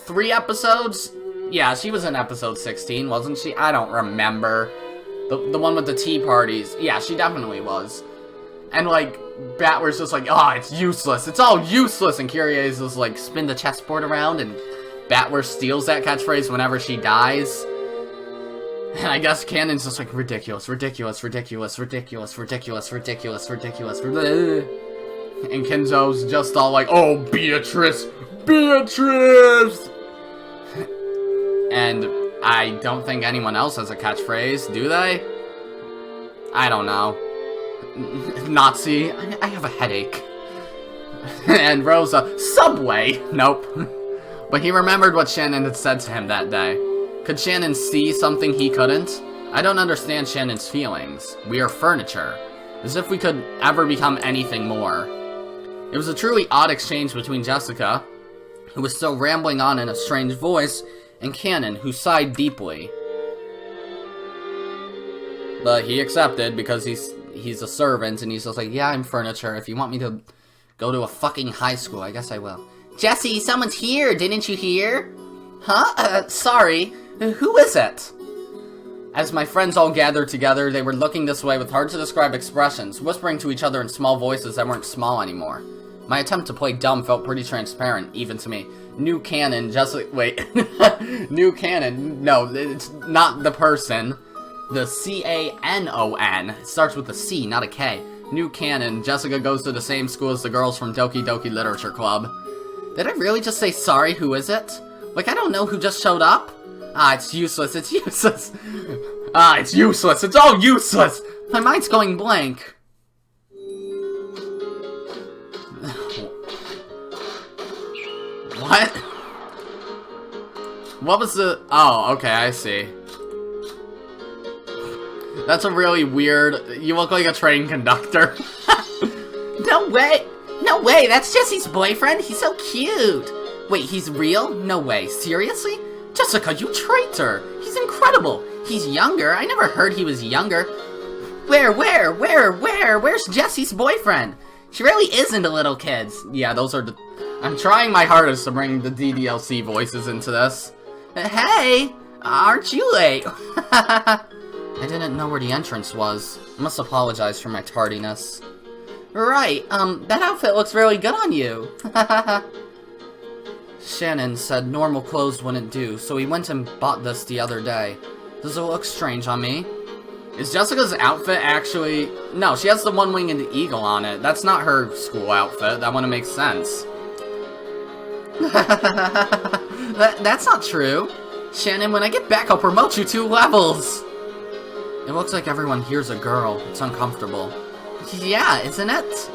3 episodes? Yeah, she was in episode 16, wasn't she? I don't remember. The one with the tea parties. Yeah, she definitely was. And, Batwer's just it's useless. It's all useless. And Kyrie's just spin the chessboard around, and Batwer steals that catchphrase whenever she dies. And I guess Cannon's just ridiculous. And Kenzo's just all oh, Beatrice! And I don't think anyone else has a catchphrase, do they? I don't know. Nazi, I have a headache. And Rosa, Subway! Nope. But he remembered what Shannon had said to him that day. Could Shannon see something he couldn't? I don't understand Shannon's feelings. We are furniture. As if we could ever become anything more. It was a truly odd exchange between Jessica, who was still rambling on in a strange voice, and Cannon, who sighed deeply. But he accepted because he's a servant, and he's just like, yeah, I'm furniture. If you want me to go to a fucking high school, I guess I will. Jessie, someone's here, didn't you hear? Huh? Sorry. Who is it? As my friends all gathered together, they were looking this way with hard-to-describe expressions, whispering to each other in small voices that weren't small anymore. My attempt to play dumb felt pretty transparent, even to me. New Cannon, New Cannon, no, it's not the person. The C-A-N-O-N. It starts with a C, not a K. New Cannon, Jessica goes to the same school as the girls from Doki Doki Literature Club. Did I really just say sorry, who is it? Like, I don't know who just showed up. Ah, it's useless, it's useless. Ah, it's useless, it's all useless! My mind's going blank. What? What was the... Oh, okay, I see. That's a really weird... You look like a train conductor. No way! No way, that's Jesse's boyfriend? He's so cute! Wait, he's real? No way, seriously? Jessica, you traitor! He's incredible! He's younger? I never heard he was younger. Where's Jesse's boyfriend? She really isn't a little kid. Yeah, those are the... I'm trying my hardest to bring the DDLC voices into this. Hey! Aren't you late? I didn't know where the entrance was. I must apologize for my tardiness. Right, that outfit looks really good on you. Shannon said normal clothes wouldn't do, so he went and bought this the other day. Does it look strange on me? Is Jessica's outfit actually... No, she has the one-winged eagle on it. That's not her school outfit. That wouldn't make sense. That's not true. Shannon, when I get back, I'll promote you 2 levels. It looks like everyone here's a girl. It's uncomfortable. Yeah, isn't it?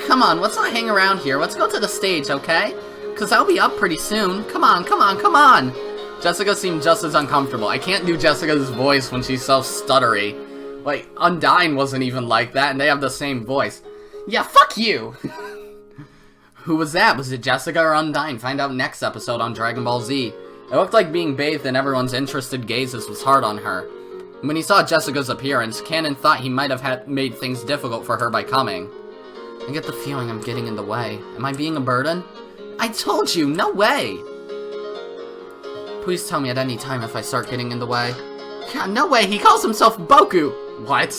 Come on, let's not hang around here. Let's go to the stage, okay? Because I'll be up pretty soon. Come on, come on, come on! Jessica seemed just as uncomfortable. I can't do Jessica's voice when she's so stuttery. Like, Undyne wasn't even like that, and they have the same voice. Yeah, fuck you! Who was that? Was it Jessica or Undyne? Find out next episode on Dragon Ball Z. It looked like being bathed in everyone's interested gazes was hard on her. When he saw Jessica's appearance, Cannon thought he might have made things difficult for her by coming. I get the feeling I'm getting in the way. Am I being a burden? I told you, no way! Please tell me at any time if I start getting in the way. God, no way, he calls himself Boku! What?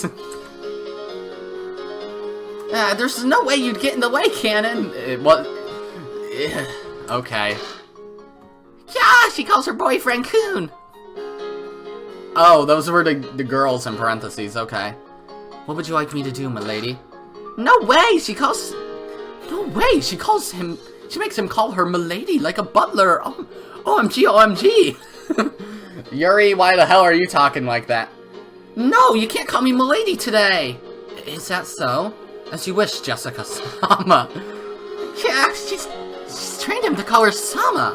There's no way you'd get in the way, Cannon! What? Okay. Yeah, she calls her boyfriend Kun! Oh, those were the girls in parentheses, okay. What would you like me to do, milady? No way, she calls... No way, she calls him... She makes him call her milady like a butler. Oh, OMG, OMG. Yuri, why the hell are you talking like that? No, you can't call me milady today. Is that so? As you wish, Jessica Sama. Yeah, she's trained him to call her Sama.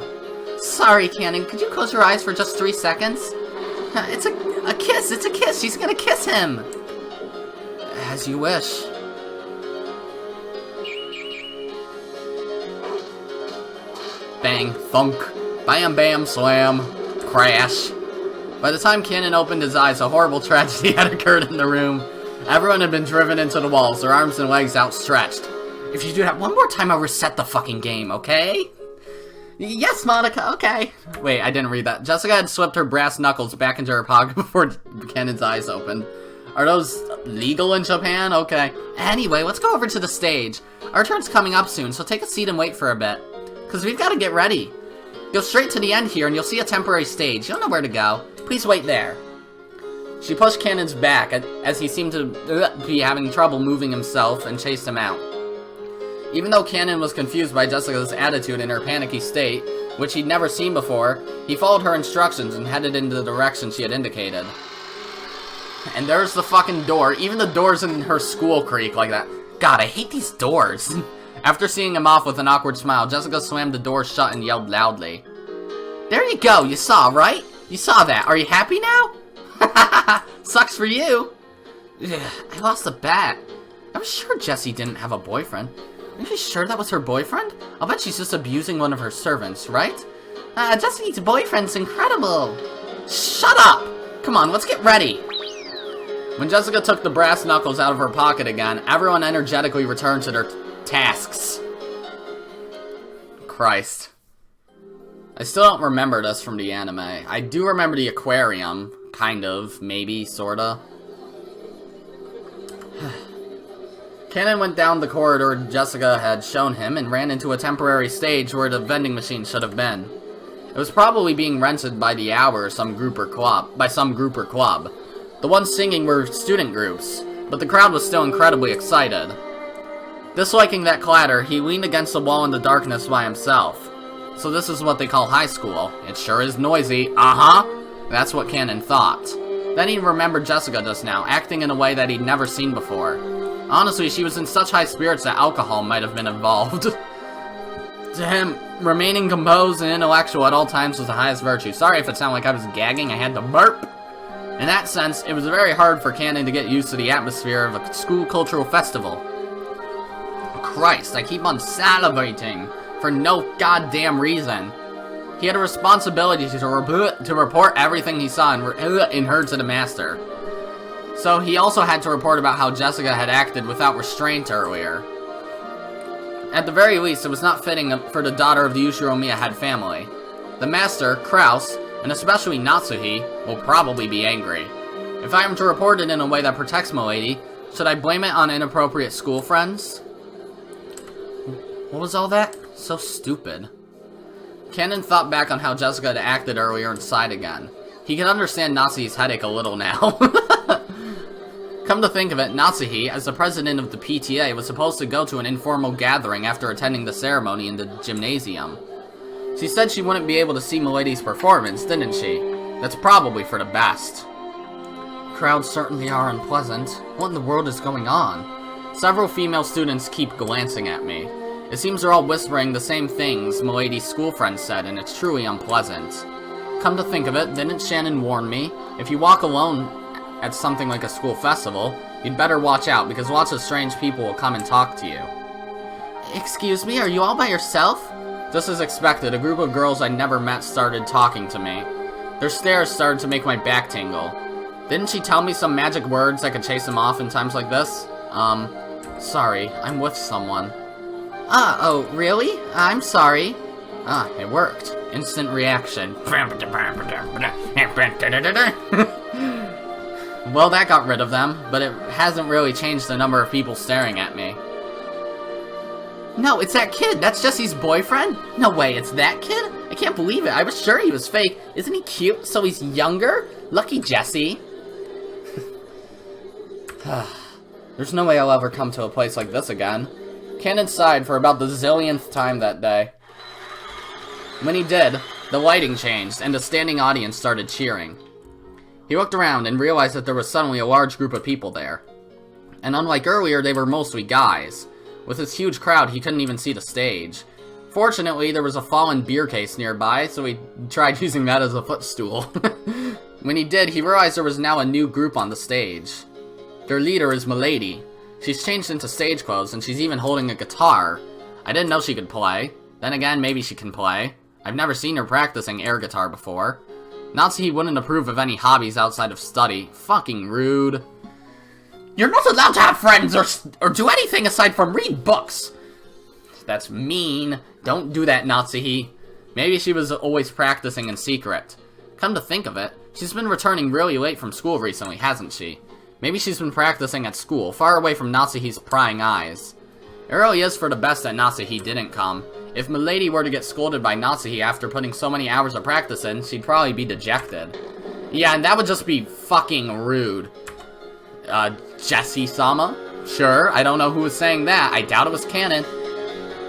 Sorry, Cannon, could you close your eyes for just 3 seconds? It's a kiss, it's a kiss. She's gonna kiss him. As you wish. Bang, thunk, bam, bam, slam, crash. By the time Cannon opened his eyes, a horrible tragedy had occurred in the room. Everyone had been driven into the walls, their arms and legs outstretched. If you do that one more time, I'll reset the fucking game, okay? Yes, Monica, okay. Wait, I didn't read that. Jessica had slipped her brass knuckles back into her pocket before Cannon's eyes opened. Are those legal in Japan? Okay. Anyway, let's go over to the stage. Our turn's coming up soon, so take a seat and wait for a bit. Because we've got to get ready. Go straight to the end here and you'll see a temporary stage. You'll know where to go. Please wait there. She pushed Cannon's back as he seemed to be having trouble moving himself and chased him out. Even though Cannon was confused by Jessica's attitude and her panicky state, which he'd never seen before, he followed her instructions and headed into the direction she had indicated. And there's the fucking door. Even the doors in her school creak like that. God, I hate these doors. After seeing him off with an awkward smile, Jessica slammed the door shut and yelled loudly. There you go, you saw, right? You saw that. Are you happy now? Sucks for you. Ugh, I lost the bet. I was sure Jessie didn't have a boyfriend. Are you sure that was her boyfriend? I'll bet she's just abusing one of her servants, right? Jessie's boyfriend's incredible. Shut up! Come on, let's get ready. When Jessica took the brass knuckles out of her pocket again, everyone energetically returned to their tasks. Christ. I still don't remember this from the anime. I do remember the aquarium. Kind of. Maybe. Sorta. Cannon went down the corridor Jessica had shown him and ran into a temporary stage where the vending machine should have been. It was probably being rented by the hour or some group or club. The ones singing were student groups, but the crowd was still incredibly excited. Disliking that clatter, he leaned against the wall in the darkness by himself. So this is what they call high school. It sure is noisy. That's what Cannon thought. Then he remembered Jessica just now, acting in a way that he'd never seen before. Honestly, she was in such high spirits that alcohol might have been involved. To him, remaining composed and intellectual at all times was the highest virtue. Sorry if it sounded like I was gagging, I had to burp. In that sense, it was very hard for Cannon to get used to the atmosphere of a school cultural festival. Christ, I keep on salivating for no goddamn reason. He had a responsibility to report everything he saw and heard to the master. So he also had to report about how Jessica had acted without restraint earlier. At the very least, it was not fitting for the daughter of the Ushiromiyas head family. The master, Kraus, and especially Natsuhi, will probably be angry. If I am to report it in a way that protects Milady, should I blame it on inappropriate school friends? What was all that? So stupid. Cannon thought back on how Jessica had acted earlier and sighed again. He could understand Natsuhi's headache a little now. Come to think of it, Natsuhi, as the president of the PTA, was supposed to go to an informal gathering after attending the ceremony in the gymnasium. She said she wouldn't be able to see Milady's performance, didn't she? That's probably for the best. Crowds certainly are unpleasant. What in the world is going on? Several female students keep glancing at me. It seems they're all whispering the same things Milady's school friends said, and it's truly unpleasant. Come to think of it, didn't Shannon warn me? If you walk alone at something like a school festival, you'd better watch out, because lots of strange people will come and talk to you. Excuse me, are you all by yourself? Just as expected, a group of girls I never met started talking to me. Their stares started to make my back tingle. Didn't she tell me some magic words that could chase them off in times like this? Sorry, I'm with someone. Oh, really? I'm sorry. It worked. Instant reaction. Well, that got rid of them, but it hasn't really changed the number of people staring at me. No, it's that kid. That's Jessie's boyfriend? No way, it's that kid? I can't believe it. I was sure he was fake. Isn't he cute? So he's younger? Lucky Jessie. There's no way I'll ever come to a place like this again. Cannon sighed for about the zillionth time that day. When he did, the lighting changed, and the standing audience started cheering. He looked around and realized that there was suddenly a large group of people there. And unlike earlier, they were mostly guys. With this huge crowd, he couldn't even see the stage. Fortunately, there was a fallen beer case nearby, so he tried using that as a footstool. When he did, he realized there was now a new group on the stage. Their leader is Milady. She's changed into stage clothes, and she's even holding a guitar. I didn't know she could play. Then again, maybe she can play. I've never seen her practicing air guitar before. Natsuhi wouldn't approve of any hobbies outside of study. Fucking rude. You're not allowed to have friends or do anything aside from read books. That's mean. Don't do that, Natsuhi. Maybe she was always practicing in secret. Come to think of it, she's been returning really late from school recently, hasn't she? Maybe she's been practicing at school, far away from Natsuhi's prying eyes. It really is for the best that Natsuhi didn't come. If Milady were to get scolded by Natsuhi after putting so many hours of practice in, she'd probably be dejected. Yeah, and that would just be fucking rude. Jessie-sama? Sure, I don't know who was saying that. I doubt it was Cannon.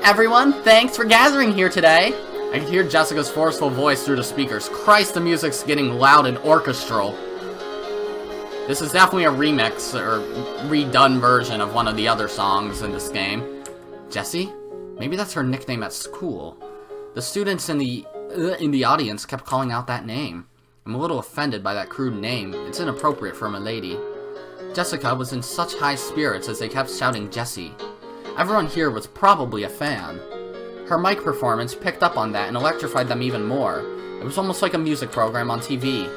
Everyone, thanks for gathering here today. I could hear Jessica's forceful voice through the speakers. Christ, the music's getting loud and orchestral. This is definitely a remix or redone version of one of the other songs in this game. Jessie? Maybe that's her nickname at school. The students in the audience kept calling out that name. I'm a little offended by that crude name. It's inappropriate for a milady. Jessica was in such high spirits as they kept shouting Jessie. Everyone here was probably a fan. Her mic performance picked up on that and electrified them even more. It was almost like a music program on TV.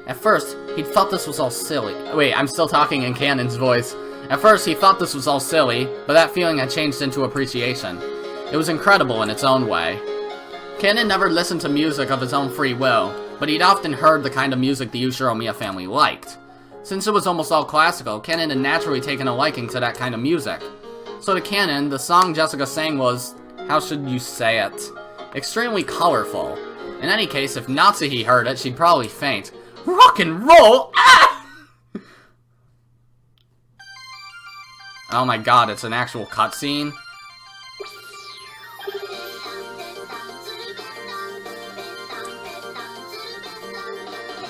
At first, he'd thought this was all silly. Wait, I'm still talking in Canon's voice. At first, he thought this was all silly, but that feeling had changed into appreciation. It was incredible in its own way. Canon never listened to music of his own free will, but he'd often heard the kind of music the Ushiromiya family liked. Since it was almost all classical, Canon had naturally taken a liking to that kind of music. So to Canon, the song Jessica sang was, how should you say it, extremely colorful. In any case, if Natsuhi heard it, she'd probably faint. Rock and roll! Ah! Oh my god, it's an actual cutscene?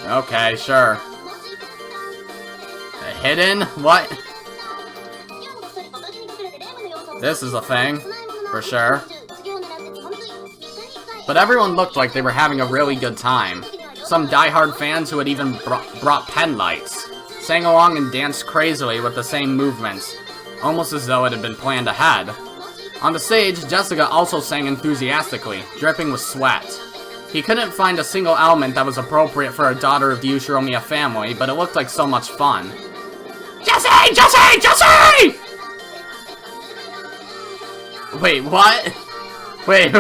Okay, sure. Hidden? What? This is a thing, for sure. But everyone looked like they were having a really good time. Some die-hard fans who had even brought pen lights, sang along and danced crazily with the same movements, almost as though it had been planned ahead. On the stage, Jessica also sang enthusiastically, dripping with sweat. He couldn't find a single element that was appropriate for a daughter of the Ushiromiya family, but it looked like so much fun. Jessie! Jessie! Jessie! Wait, what? Wait.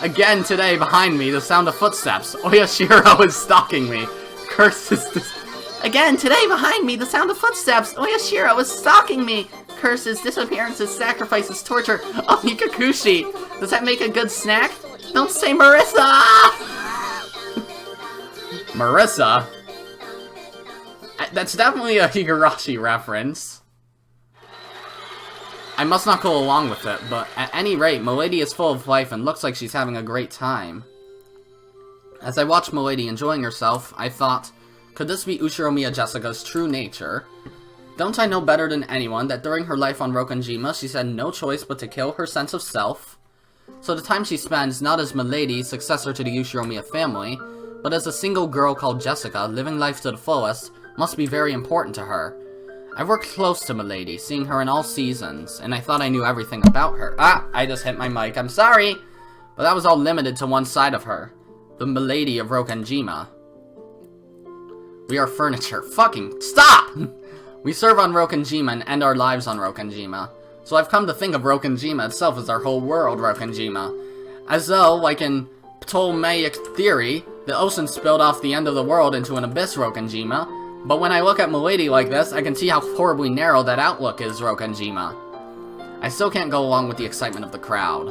Again today, behind me, the sound of footsteps. Oyashiro is stalking me. Curses this... Again today, behind me, the sound of footsteps. Oyashiro is stalking me. Curses, disappearances, sacrifices, torture. Oh, Mikakushi. Does that make a good snack? Don't say Marissa! Marissa? That's definitely a Higurashi reference. I must not go along with it, but at any rate, Milady is full of life and looks like she's having a great time. As I watched Milady enjoying herself, I thought, could this be Ushiromiya Jessica's true nature? Don't I know better than anyone that during her life on Rokkenjima, she's had no choice but to kill her sense of self? So the time she spends not as Milady, successor to the Ushiromiya family, but as a single girl called Jessica, living life to the fullest, must be very important to her. I've worked close to Milady, seeing her in all seasons, and I thought I knew everything about her. Ah, I just hit my mic, I'm sorry! But that was all limited to one side of her. The Milady of Rokkenjima. We are furniture. Fucking stop! We serve on Rokkenjima and end our lives on Rokkenjima. So I've come to think of Rokkenjima itself as our whole world, Rokkenjima. As though, like in Ptolemaic theory, the ocean spilled off the end of the world into an abyss Rokkenjima. But when I look at Milady like this, I can see how horribly narrow that outlook is, Rokkenjima. I still can't go along with the excitement of the crowd,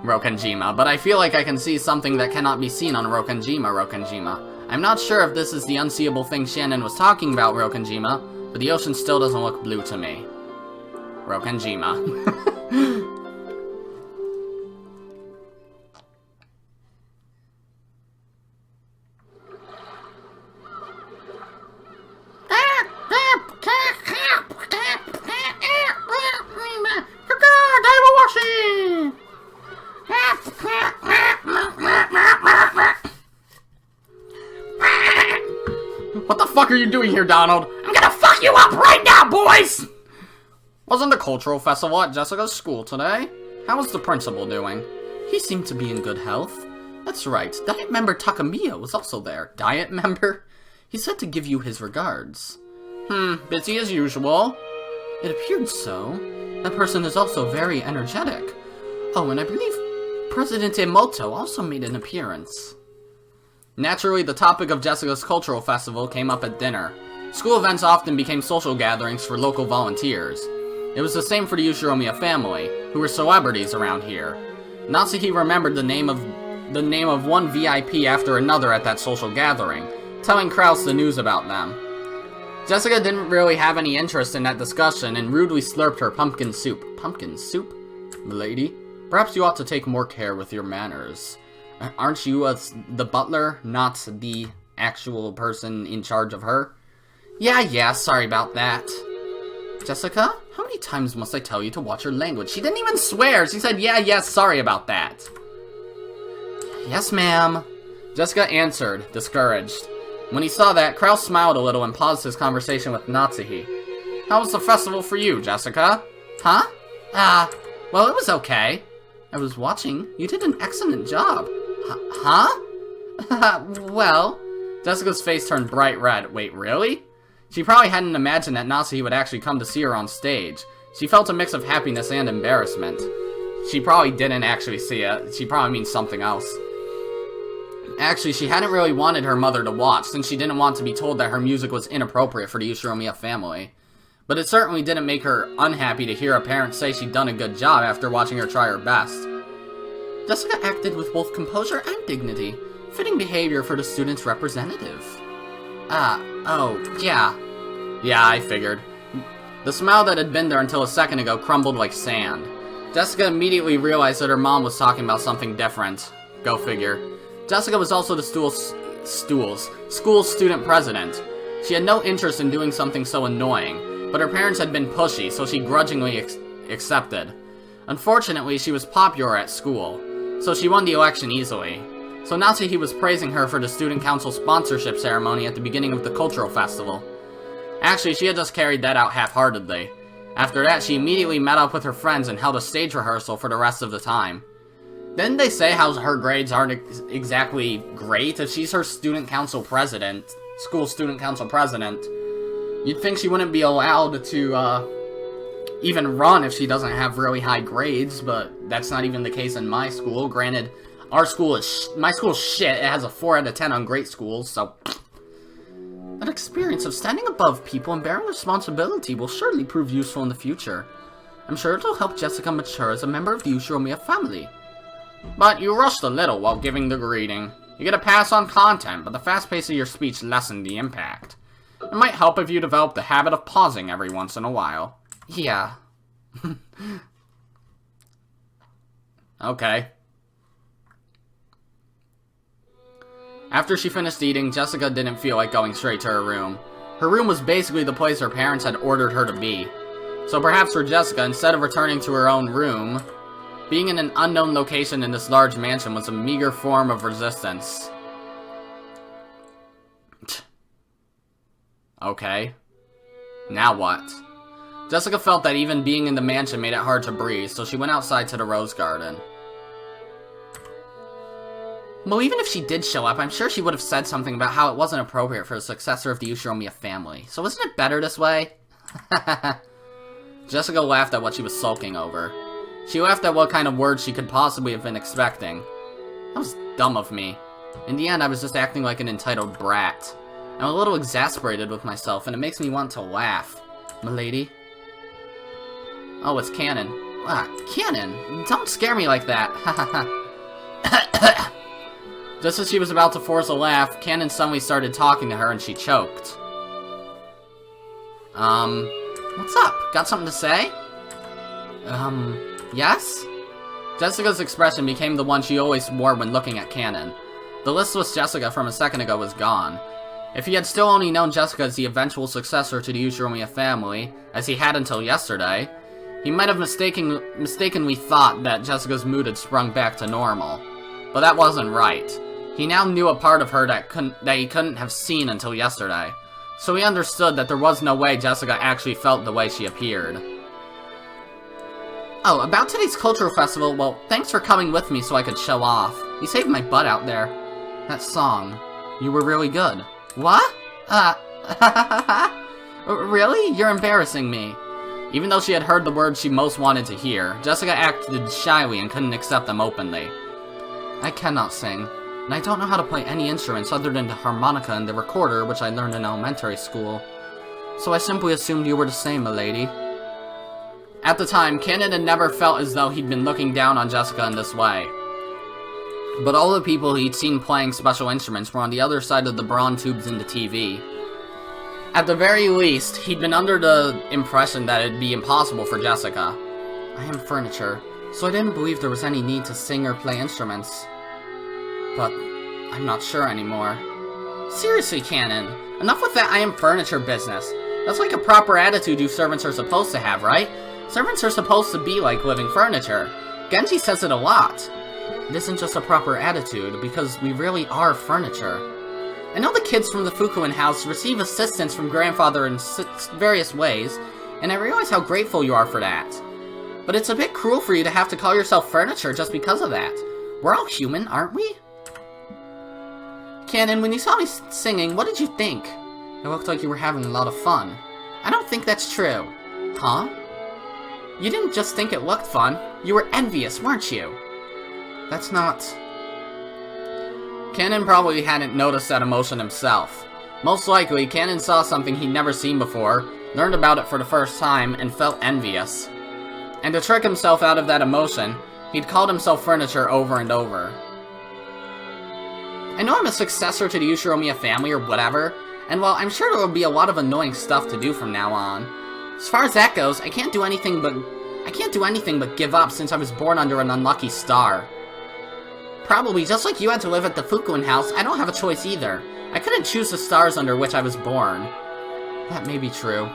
Rokkenjima, but I feel like I can see something that cannot be seen on Rokkenjima. I'm not sure if this is the unseeable thing Shannon was talking about, Rokkenjima, but the ocean still doesn't look blue to me. Rokkenjima. What the fuck are you doing here, Donald? I'm gonna fuck you up right now, boys! Wasn't the cultural festival at Jessica's school today? How was the principal doing? He seemed to be in good health. That's right, Diet member Takamiya was also there. Diet member? He said to give you his regards. Busy as usual. It appeared so. That person is also very energetic. Oh, and I believe President Emoto also made an appearance. Naturally, the topic of Jessica's cultural festival came up at dinner. School events often became social gatherings for local volunteers. It was the same for the Ushiromiya family, who were celebrities around here. Natsuki remembered the name of one VIP after another at that social gathering, telling Kraus the news about them. Jessica didn't really have any interest in that discussion and rudely slurped her pumpkin soup. Pumpkin soup? Milady? Perhaps you ought to take more care with your manners. Aren't you the butler, not the actual person in charge of her? Yeah, sorry about that. Jessica, how many times must I tell you to watch your language? She didn't even swear. She said, yeah, sorry about that. Yes, ma'am. Jessica answered, discouraged. When he saw that, Kraus smiled a little and paused his conversation with Natsuhi. How was the festival for you, Jessica? Huh? Well, it was okay. I was watching. You did an excellent job. Huh? Well... Jessica's face turned bright red. Wait, really? She probably hadn't imagined that Natsuhi would actually come to see her on stage. She felt a mix of happiness and embarrassment. She probably didn't actually see it. She probably means something else. Actually, she hadn't really wanted her mother to watch, since she didn't want to be told that her music was inappropriate for the Ushiromiyas family. But it certainly didn't make her unhappy to hear a parent say she'd done a good job after watching her try her best. Jessica acted with both composure and dignity, fitting behavior for the student's representative. Yeah. Yeah, I figured. The smile that had been there until a second ago crumbled like sand. Jessica immediately realized that her mom was talking about something different. Go figure. Jessica was also the school's student president. She had no interest in doing something so annoying, but her parents had been pushy, so she grudgingly accepted. Unfortunately, she was popular at school, so she won the election easily. So Natsuhi was praising her for the student council sponsorship ceremony at the beginning of the cultural festival. Actually, she had just carried that out half-heartedly. After that, she immediately met up with her friends and held a stage rehearsal for the rest of the time. Didn't they say how her grades aren't exactly great? If she's her student council president, school student council president, you'd think she wouldn't be allowed to, even run if she doesn't have really high grades, but that's not even the case in my school. Granted, my school is shit. It has a 4 out of 10 on great schools, so... An experience of standing above people and bearing responsibility will surely prove useful in the future. I'm sure it'll help Jessica mature as a member of the Ushiromiyas family. But you rushed a little while giving the greeting. You get a pass on content, but the fast pace of your speech lessened the impact. It might help if you develop the habit of pausing every once in a while. Yeah. Okay. After she finished eating, Jessica didn't feel like going straight to her room. Her room was basically the place her parents had ordered her to be. So perhaps for Jessica, instead of returning to her own room, being in an unknown location in this large mansion was a meager form of resistance. Okay. Now what? Jessica felt that even being in the mansion made it hard to breathe, so she went outside to the rose garden. Well, even if she did show up, I'm sure she would have said something about how it wasn't appropriate for the successor of the Ushiromiyas family. So isn't it better this way? Jessica laughed at what she was sulking over. She laughed at what kind of words she could possibly have been expecting. That was dumb of me. In the end, I was just acting like an entitled brat. I'm a little exasperated with myself, and it makes me want to laugh. Milady? Oh, it's Canon. Canon! Don't scare me like that. Ha ha ha. Just as she was about to force a laugh, Canon suddenly started talking to her and she choked. What's up? Got something to say? Yes? Jessica's expression became the one she always wore when looking at Canon. The listless Jessica from a second ago was gone. If he had still only known Jessica as the eventual successor to the Ushiromiyas family, as he had until yesterday, he might have mistakenly thought that Jessica's mood had sprung back to normal. But that wasn't right. He now knew a part of her that he couldn't have seen until yesterday, so he understood that there was no way Jessica actually felt the way she appeared. Oh, about today's cultural festival, well, thanks for coming with me so I could show off. You saved my butt out there. That song. You were really good. What? Really? You're embarrassing me. Even though she had heard the words she most wanted to hear, Jessica acted shyly and couldn't accept them openly. I cannot sing, and I don't know how to play any instruments other than the harmonica and the recorder, which I learned in elementary school. So I simply assumed you were the same, milady. At the time, Canon had never felt as though he'd been looking down on Jessica in this way. But all the people he'd seen playing special instruments were on the other side of the bronze tubes in the TV. At the very least, he'd been under the impression that it'd be impossible for Jessica. I am furniture. so I didn't believe there was any need to sing or play instruments. But I'm not sure anymore. Seriously, Canon, enough with that I am furniture business. That's like a proper attitude you servants are supposed to have, right? Servants are supposed to be like living furniture. Genji says it a lot. It isn't just a proper attitude, because we really are furniture. I know the kids from the Fukuin house receive assistance from grandfather in various ways, and I realize how grateful you are for that. But it's a bit cruel for you to have to call yourself furniture just because of that. We're all human, aren't we? Canon, when you saw me singing, what did you think? It looked like you were having a lot of fun. I don't think that's true. Huh? You didn't just think it looked fun. You were envious, weren't you? That's not... Canon probably hadn't noticed that emotion himself. Most likely, Canon saw something he'd never seen before, learned about it for the first time, and felt envious. And to trick himself out of that emotion, he'd called himself furniture over and over. I know I'm a successor to the Ushiromiyas family or whatever, and while I'm sure there will be a lot of annoying stuff to do from now on, as far as that goes, I can't do anything but give up since I was born under an unlucky star. Probably, just like you had to live at the Fukuin house, I don't have a choice either. I couldn't choose the stars under which I was born. That may be true.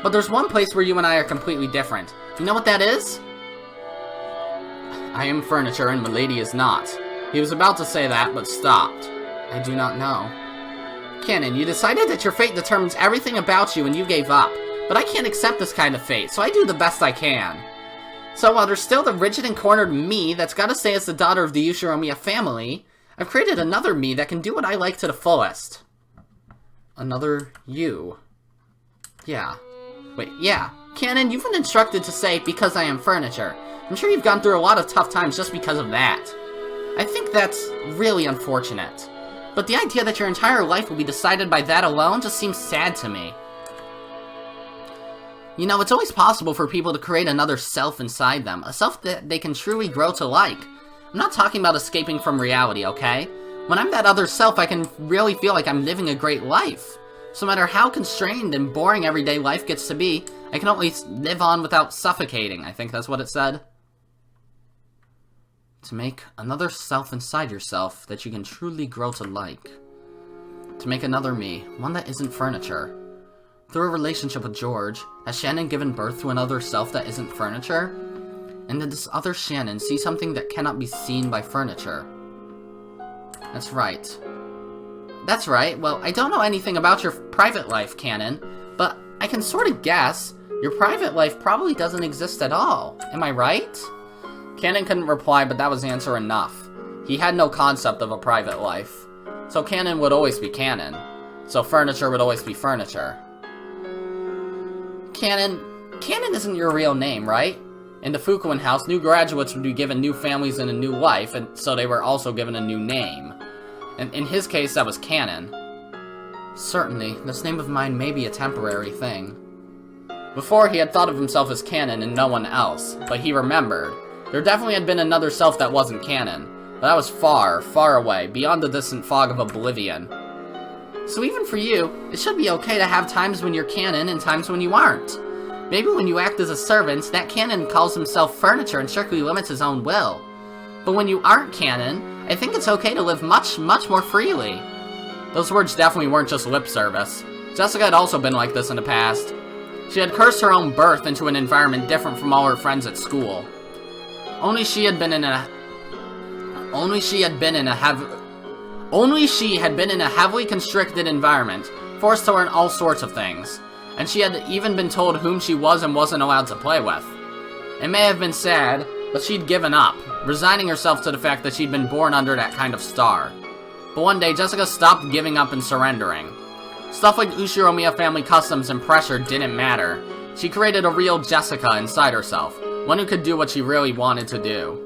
But there's one place where you and I are completely different. You know what that is? I am furniture and Milady is not. He was about to say that, but stopped. I do not know. Canon, you decided that your fate determines everything about you and you gave up. But I can't accept this kind of fate, so I do the best I can. So while there's still the rigid and cornered me that's gotta stay as the daughter of the Ushiromiyas family, I've created another me that can do what I like to the fullest. Another you. Yeah. Wait, yeah. Canon, you've been instructed to say, because I am furniture. I'm sure you've gone through a lot of tough times just because of that. I think that's really unfortunate. But the idea that your entire life will be decided by that alone just seems sad to me. You know, it's always possible for people to create another self inside them, a self that they can truly grow to like. I'm not talking about escaping from reality, okay? When I'm that other self, I can really feel like I'm living a great life. So no matter how constrained and boring everyday life gets to be, I can always live on without suffocating. I think that's what it said. To make another self inside yourself that you can truly grow to like. To make another me, one that isn't furniture. Through a relationship with George, has Shannon given birth to another self that isn't furniture? And did this other Shannon see something that cannot be seen by furniture? That's right. That's right, well, I don't know anything about your private life, Canon, but I can sort of guess your private life probably doesn't exist at all. Am I right? Canon couldn't reply, but that was answer enough. He had no concept of a private life. So Canon would always be Canon. So furniture would always be furniture. Canon isn't your real name, right? In the Fukuin house, new graduates would be given new families and a new life, and so they were also given a new name. And in his case, that was Canon. Certainly, this name of mine may be a temporary thing. Before, he had thought of himself as Canon and no one else, but he remembered. There definitely had been another self that wasn't Canon, but that was far, far away, beyond the distant fog of oblivion. So even for you, it should be okay to have times when you're Canon and times when you aren't. Maybe when you act as a servant, that Canon calls himself furniture and strictly limits his own will. But when you aren't Canon, I think it's okay to live much, much more freely. Those words definitely weren't just lip service. Jessica had also been like this in the past. She had cursed her own birth into an environment different from all her friends at school. Only she had been in a heavily constricted environment, forced to learn all sorts of things, and she had even been told whom she was and wasn't allowed to play with. It may have been sad, but she'd given up, resigning herself to the fact that she'd been born under that kind of star. But one day, Jessica stopped giving up and surrendering. Stuff like Ushiromiyas family customs and pressure didn't matter. She created a real Jessica inside herself, one who could do what she really wanted to do.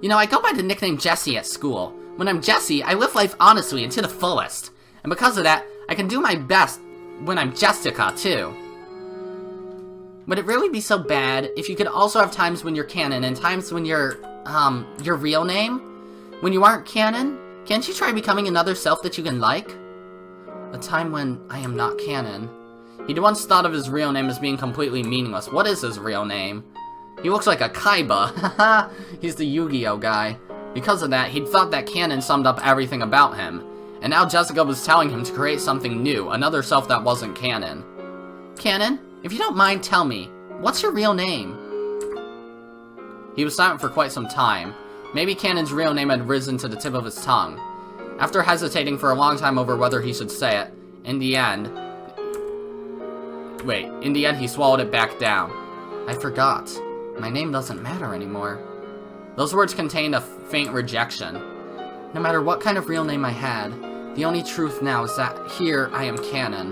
You know, I go by the nickname Jessie at school. When I'm Jessie, I live life honestly and to the fullest. And because of that, I can do my best when I'm Jessica, too. Would it really be so bad if you could also have times when you're Canon and times when you're, your real name? When you aren't Canon, can't you try becoming another self that you can like? A time when I am not Canon. He'd once thought of his real name as being completely meaningless. What is his real name? He looks like a Kaiba. Haha, he's the Yu-Gi-Oh guy. Because of that, he'd thought that canon summed up everything about him. And now Jessica was telling him to create something new, another self that wasn't canon. Canon, if you don't mind, tell me, what's your real name? He was silent for quite some time. Maybe Canon's real name had risen to the tip of his tongue. After hesitating for a long time over whether he should say it, in the end, he swallowed it back down. I forgot. My name doesn't matter anymore. Those words contained a faint rejection. No matter what kind of real name I had, the only truth now is that here I am canon.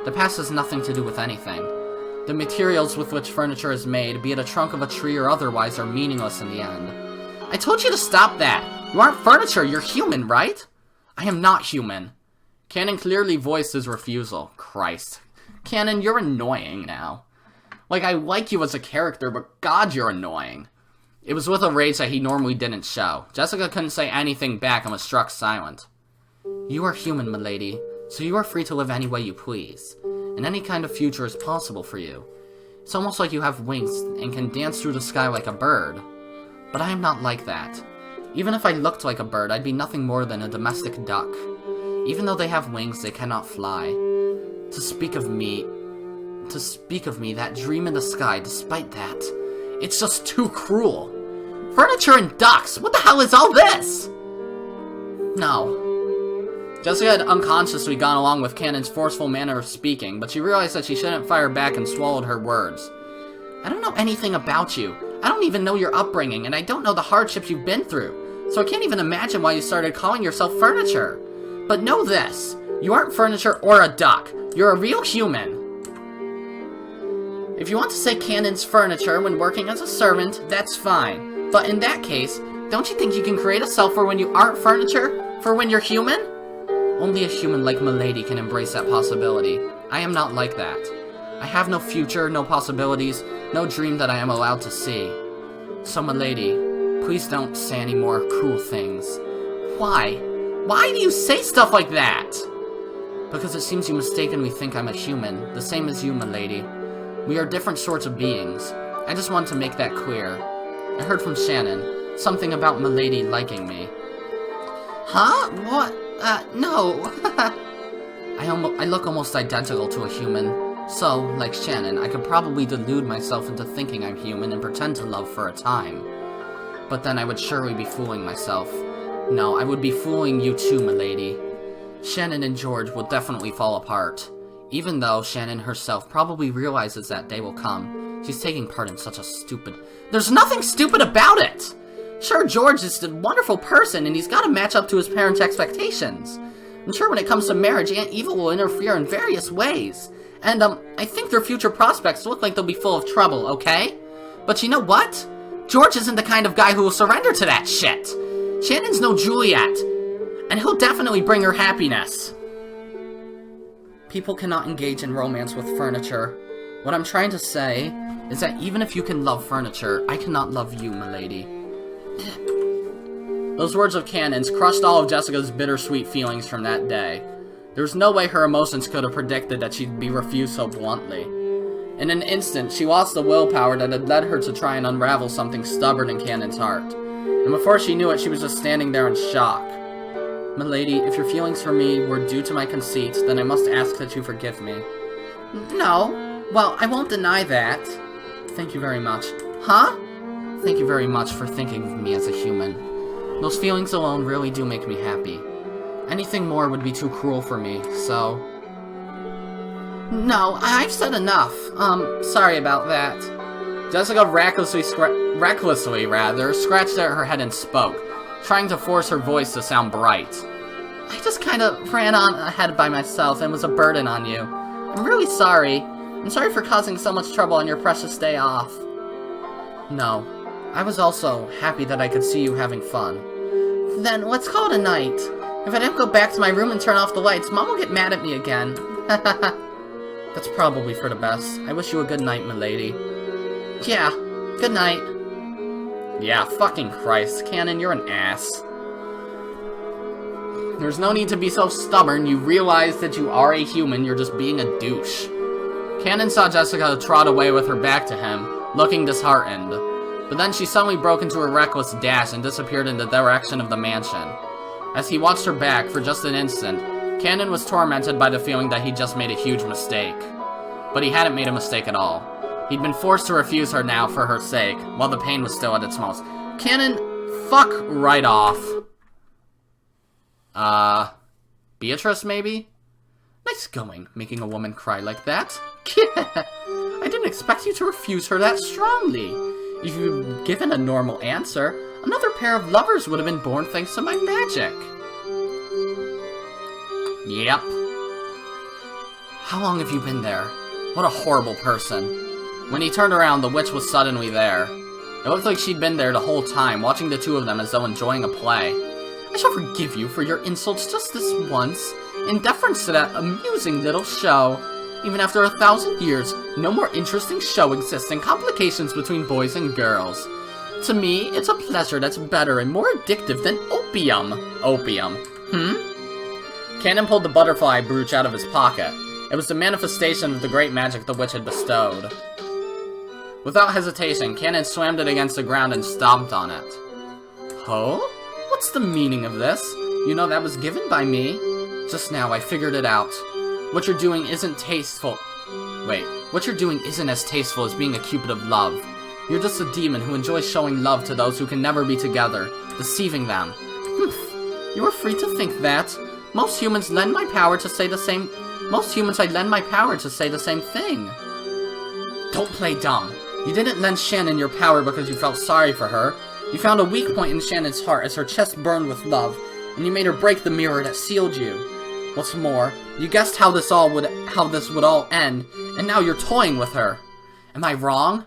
The past has nothing to do with anything. The materials with which furniture is made, be it a trunk of a tree or otherwise, are meaningless in the end. I told you to stop that! You aren't furniture, you're human, right? I am not human. Canon clearly voiced his refusal. Christ. Canon, you're annoying now. Like, I like you as a character, but God, you're annoying. It was with a rage that he normally didn't show. Jessica couldn't say anything back and was struck silent. You are human, milady, so you are free to live any way you please. And any kind of future is possible for you. It's almost like you have wings and can dance through the sky like a bird. But I am not like that. Even if I looked like a bird, I'd be nothing more than a domestic duck. Even though they have wings, they cannot fly. To speak of me, that dream in the sky, despite that, it's just too cruel. Furniture and ducks, what the hell is all this? No. Jessica had unconsciously gone along with Canon's forceful manner of speaking, but she realized that she shouldn't fire back and swallowed her words. I don't know anything about you. I don't even know your upbringing, and I don't know the hardships you've been through, so I can't even imagine why you started calling yourself furniture. But know this, you aren't furniture or a duck. You're a real human. If you want to say Canon's furniture when working as a servant, that's fine. But in that case, don't you think you can create a self for when you aren't furniture? For when you're human? Only a human like Milady can embrace that possibility. I am not like that. I have no future, no possibilities, no dream that I am allowed to see. So Milady, please don't say any more cruel things. Why? Why do you say stuff like that? Because it seems you mistakenly think I'm a human, the same as you, Milady. We are different sorts of beings. I just want to make that clear. I heard from Shannon, something about Milady liking me. Huh? What? No. I look almost identical to a human. So, like Shannon, I could probably delude myself into thinking I'm human and pretend to love for a time. But then I would surely be fooling myself. No, I would be fooling you too, Milady. Shannon and George will definitely fall apart. Even though Shannon herself probably realizes that day will come, she's taking part in such a stupid... There's nothing stupid about it! Sure, George is a wonderful person, and he's got to match up to his parents' expectations. I'm sure when it comes to marriage, Aunt Eva will interfere in various ways. And, I think their future prospects look like they'll be full of trouble, okay? But you know what? George isn't the kind of guy who will surrender to that shit. Shannon's no Juliet, and he'll definitely bring her happiness. People cannot engage in romance with furniture. What I'm trying to say is that even if you can love furniture, I cannot love you, milady. Those words of Canon's crushed all of Jessica's bittersweet feelings from that day. There was no way her emotions could have predicted that she'd be refused so bluntly. In an instant, she lost the willpower that had led her to try and unravel something stubborn in Canon's heart. And before she knew it, she was just standing there in shock. Milady, if your feelings for me were due to my conceit, then I must ask that you forgive me. No. Well, I won't deny that. Thank you very much. Huh? Thank you very much for thinking of me as a human. Those feelings alone really do make me happy. Anything more would be too cruel for me, so... No, I've said enough. Sorry about that. Jessica recklessly scratched at her head and spoke, trying to force her voice to sound bright. I just kinda ran on ahead by myself and was a burden on you. I'm really sorry. I'm sorry for causing so much trouble on your precious day off. No, I was also happy that I could see you having fun. Then let's call it a night. If I don't go back to my room and turn off the lights, Mom will get mad at me again. That's probably for the best. I wish you a good night, milady. Yeah, good night. Yeah, fucking Christ. Canon, you're an ass. There's no need to be so stubborn. You realize that you are a human. You're just being a douche. Canon saw Jessica trot away with her back to him, looking disheartened. But then she suddenly broke into a reckless dash and disappeared in the direction of the mansion. As he watched her back for just an instant, Cannon was tormented by the feeling that he'd just made a huge mistake. But he hadn't made a mistake at all. He'd been forced to refuse her now for her sake, while the pain was still at its most. Cannon, fuck right off. Beatrice, maybe? Nice going, making a woman cry like that. I didn't expect you to refuse her that strongly. If you'd given a normal answer, another pair of lovers would have been born thanks to my magic. Yep. How long have you been there? What a horrible person. When he turned around, the witch was suddenly there. It looked like she'd been there the whole time, watching the two of them as though enjoying a play. I shall forgive you for your insults just this once, in deference to that amusing little show. Even after 1,000 years, no more interesting show exists than complications between boys and girls. To me, it's a pleasure that's better and more addictive than opium. Opium. Cannon pulled the butterfly brooch out of his pocket. It was the manifestation of the great magic the witch had bestowed. Without hesitation, Cannon slammed it against the ground and stomped on it. Huh? What's the meaning of this? You know that was given by me. Just now I figured it out. What you're doing isn't tasteful. Wait, what you're doing isn't as tasteful as being a cupid of love. You're just a demon who enjoys showing love to those who can never be together, deceiving them. You are free to think that. Most humans I lend my power to say the same thing. Don't play dumb. You didn't lend Shannon your power because you felt sorry for her. You found a weak point in Shannon's heart as her chest burned with love, and you made her break the mirror that sealed you. What's more, you guessed how this would all end, and now you're toying with her. Am I wrong?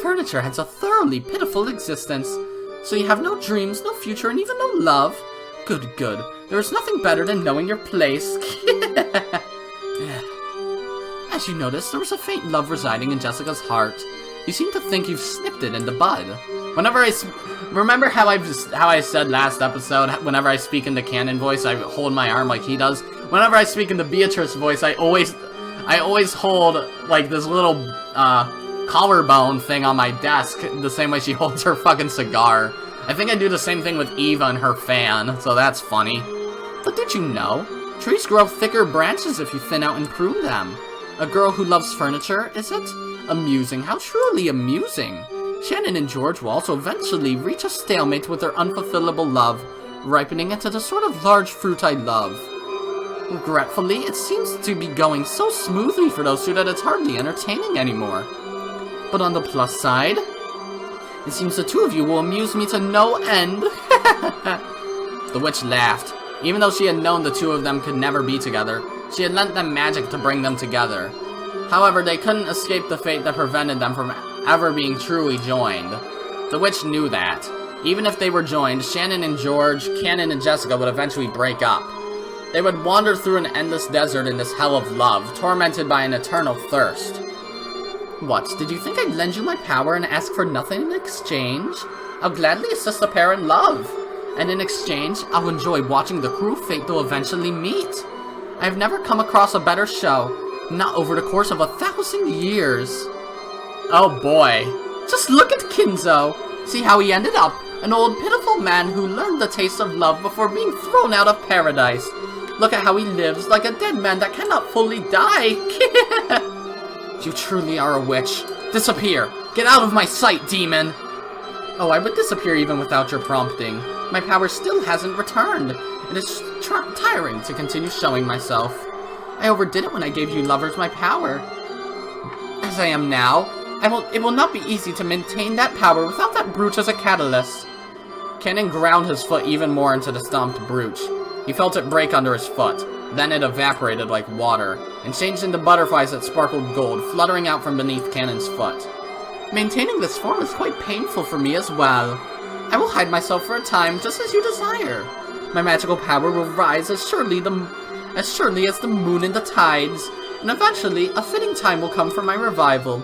Furniture has a thoroughly pitiful existence. So you have no dreams, no future, and even no love? Good, good. There is nothing better than knowing your place. As you notice, there was a faint love residing in Jessica's heart. You seem to think you've snipped it in the bud. Remember how I said last episode, whenever I speak in the Cannon voice, I hold my arm like he does? Whenever I speak in the Beatrice voice, I always hold, like, this little, collarbone thing on my desk, the same way she holds her fucking cigar. I think I do the same thing with Eva and her fan, so that's funny. But did you know? Trees grow thicker branches if you thin out and prune them. A girl who loves furniture, is it? Amusing, how truly amusing. Shannon and George will also eventually reach a stalemate with their unfulfillable love, ripening into the sort of large fruit I love. Regretfully, it seems to be going so smoothly for those two that it's hardly entertaining anymore. But on the plus side, it seems the two of you will amuse me to no end. The witch laughed. Even though she had known the two of them could never be together, she had lent them magic to bring them together. However, they couldn't escape the fate that prevented them from ever being truly joined. The witch knew that. Even if they were joined, Shannon and George, Cannon and Jessica would eventually break up. They would wander through an endless desert in this hell of love, tormented by an eternal thirst. What, did you think I'd lend you my power and ask for nothing in exchange? I'll gladly assist the pair in love. And in exchange, I'll enjoy watching the cruel fate they'll eventually meet. I've never come across a better show, not over the course of 1,000 years. Oh boy. Just look at Kinzo. See how he ended up, an old pitiful man who learned the taste of love before being thrown out of paradise. Look at how he lives, like a dead man that cannot fully die. You truly are a witch. Disappear. Get out of my sight, demon. Oh, I would disappear even without your prompting. My power still hasn't returned. It is tiring to continue showing myself. I overdid it when I gave you lovers my power. As I am now, it will not be easy to maintain that power without that brooch as a catalyst. Cannon ground his foot even more into the stomped brooch. He felt it break under his foot. Then it evaporated like water, and changed into butterflies that sparkled gold, fluttering out from beneath Cannon's foot. Maintaining this form is quite painful for me as well. I will hide myself for a time, just as you desire. My magical power will rise as surely as the moon in the tides, and eventually a fitting time will come for my revival.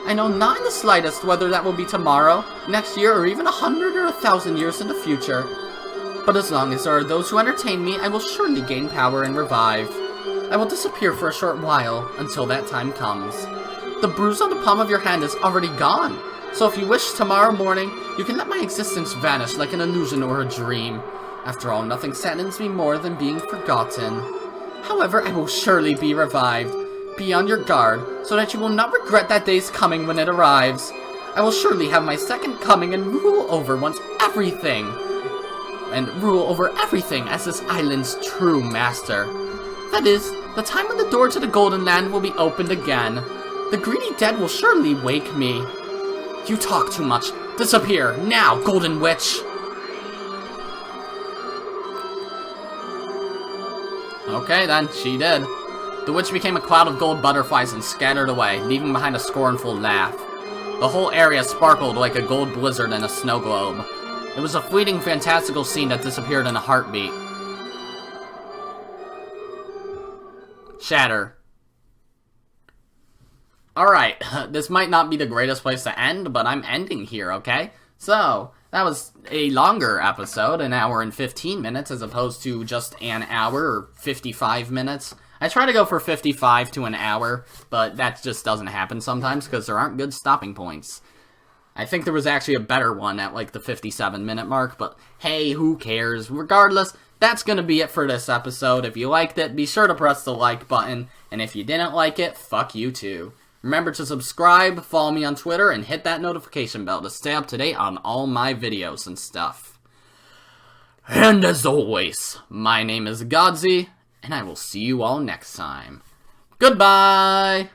I know not in the slightest whether that will be tomorrow, next year, or even 100 or 1,000 years in the future. But as long as there are those who entertain me, I will surely gain power and revive. I will disappear for a short while, until that time comes. The bruise on the palm of your hand is already gone. So if you wish tomorrow morning, you can let my existence vanish like an illusion or a dream. After all, nothing saddens me more than being forgotten. However, I will surely be revived. Be on your guard, so that you will not regret that day's coming when it arrives. I will surely have my second coming and rule over everything as this island's true master. That is, the time when the door to the Golden Land will be opened again. The greedy dead will surely wake me. You talk too much. Disappear, now, Golden Witch! Okay then, she did. The witch became a cloud of gold butterflies and scattered away, leaving behind a scornful laugh. The whole area sparkled like a gold blizzard in a snow globe. It was a fleeting, fantastical scene that disappeared in a heartbeat. Shatter. Alright, this might not be the greatest place to end, but I'm ending here, okay? So, that was a longer episode, an hour and 15 minutes, as opposed to just an hour or 55 minutes. I try to go for 55 to an hour, but that just doesn't happen sometimes because there aren't good stopping points. I think there was actually a better one at like the 57-minute mark, but hey, who cares? Regardless, that's gonna be it for this episode. If you liked it, be sure to press the like button, and if you didn't like it, fuck you too. Remember to subscribe, follow me on Twitter, and hit that notification bell to stay up to date on all my videos and stuff. And as always, my name is Godzi, and I will see you all next time. Goodbye!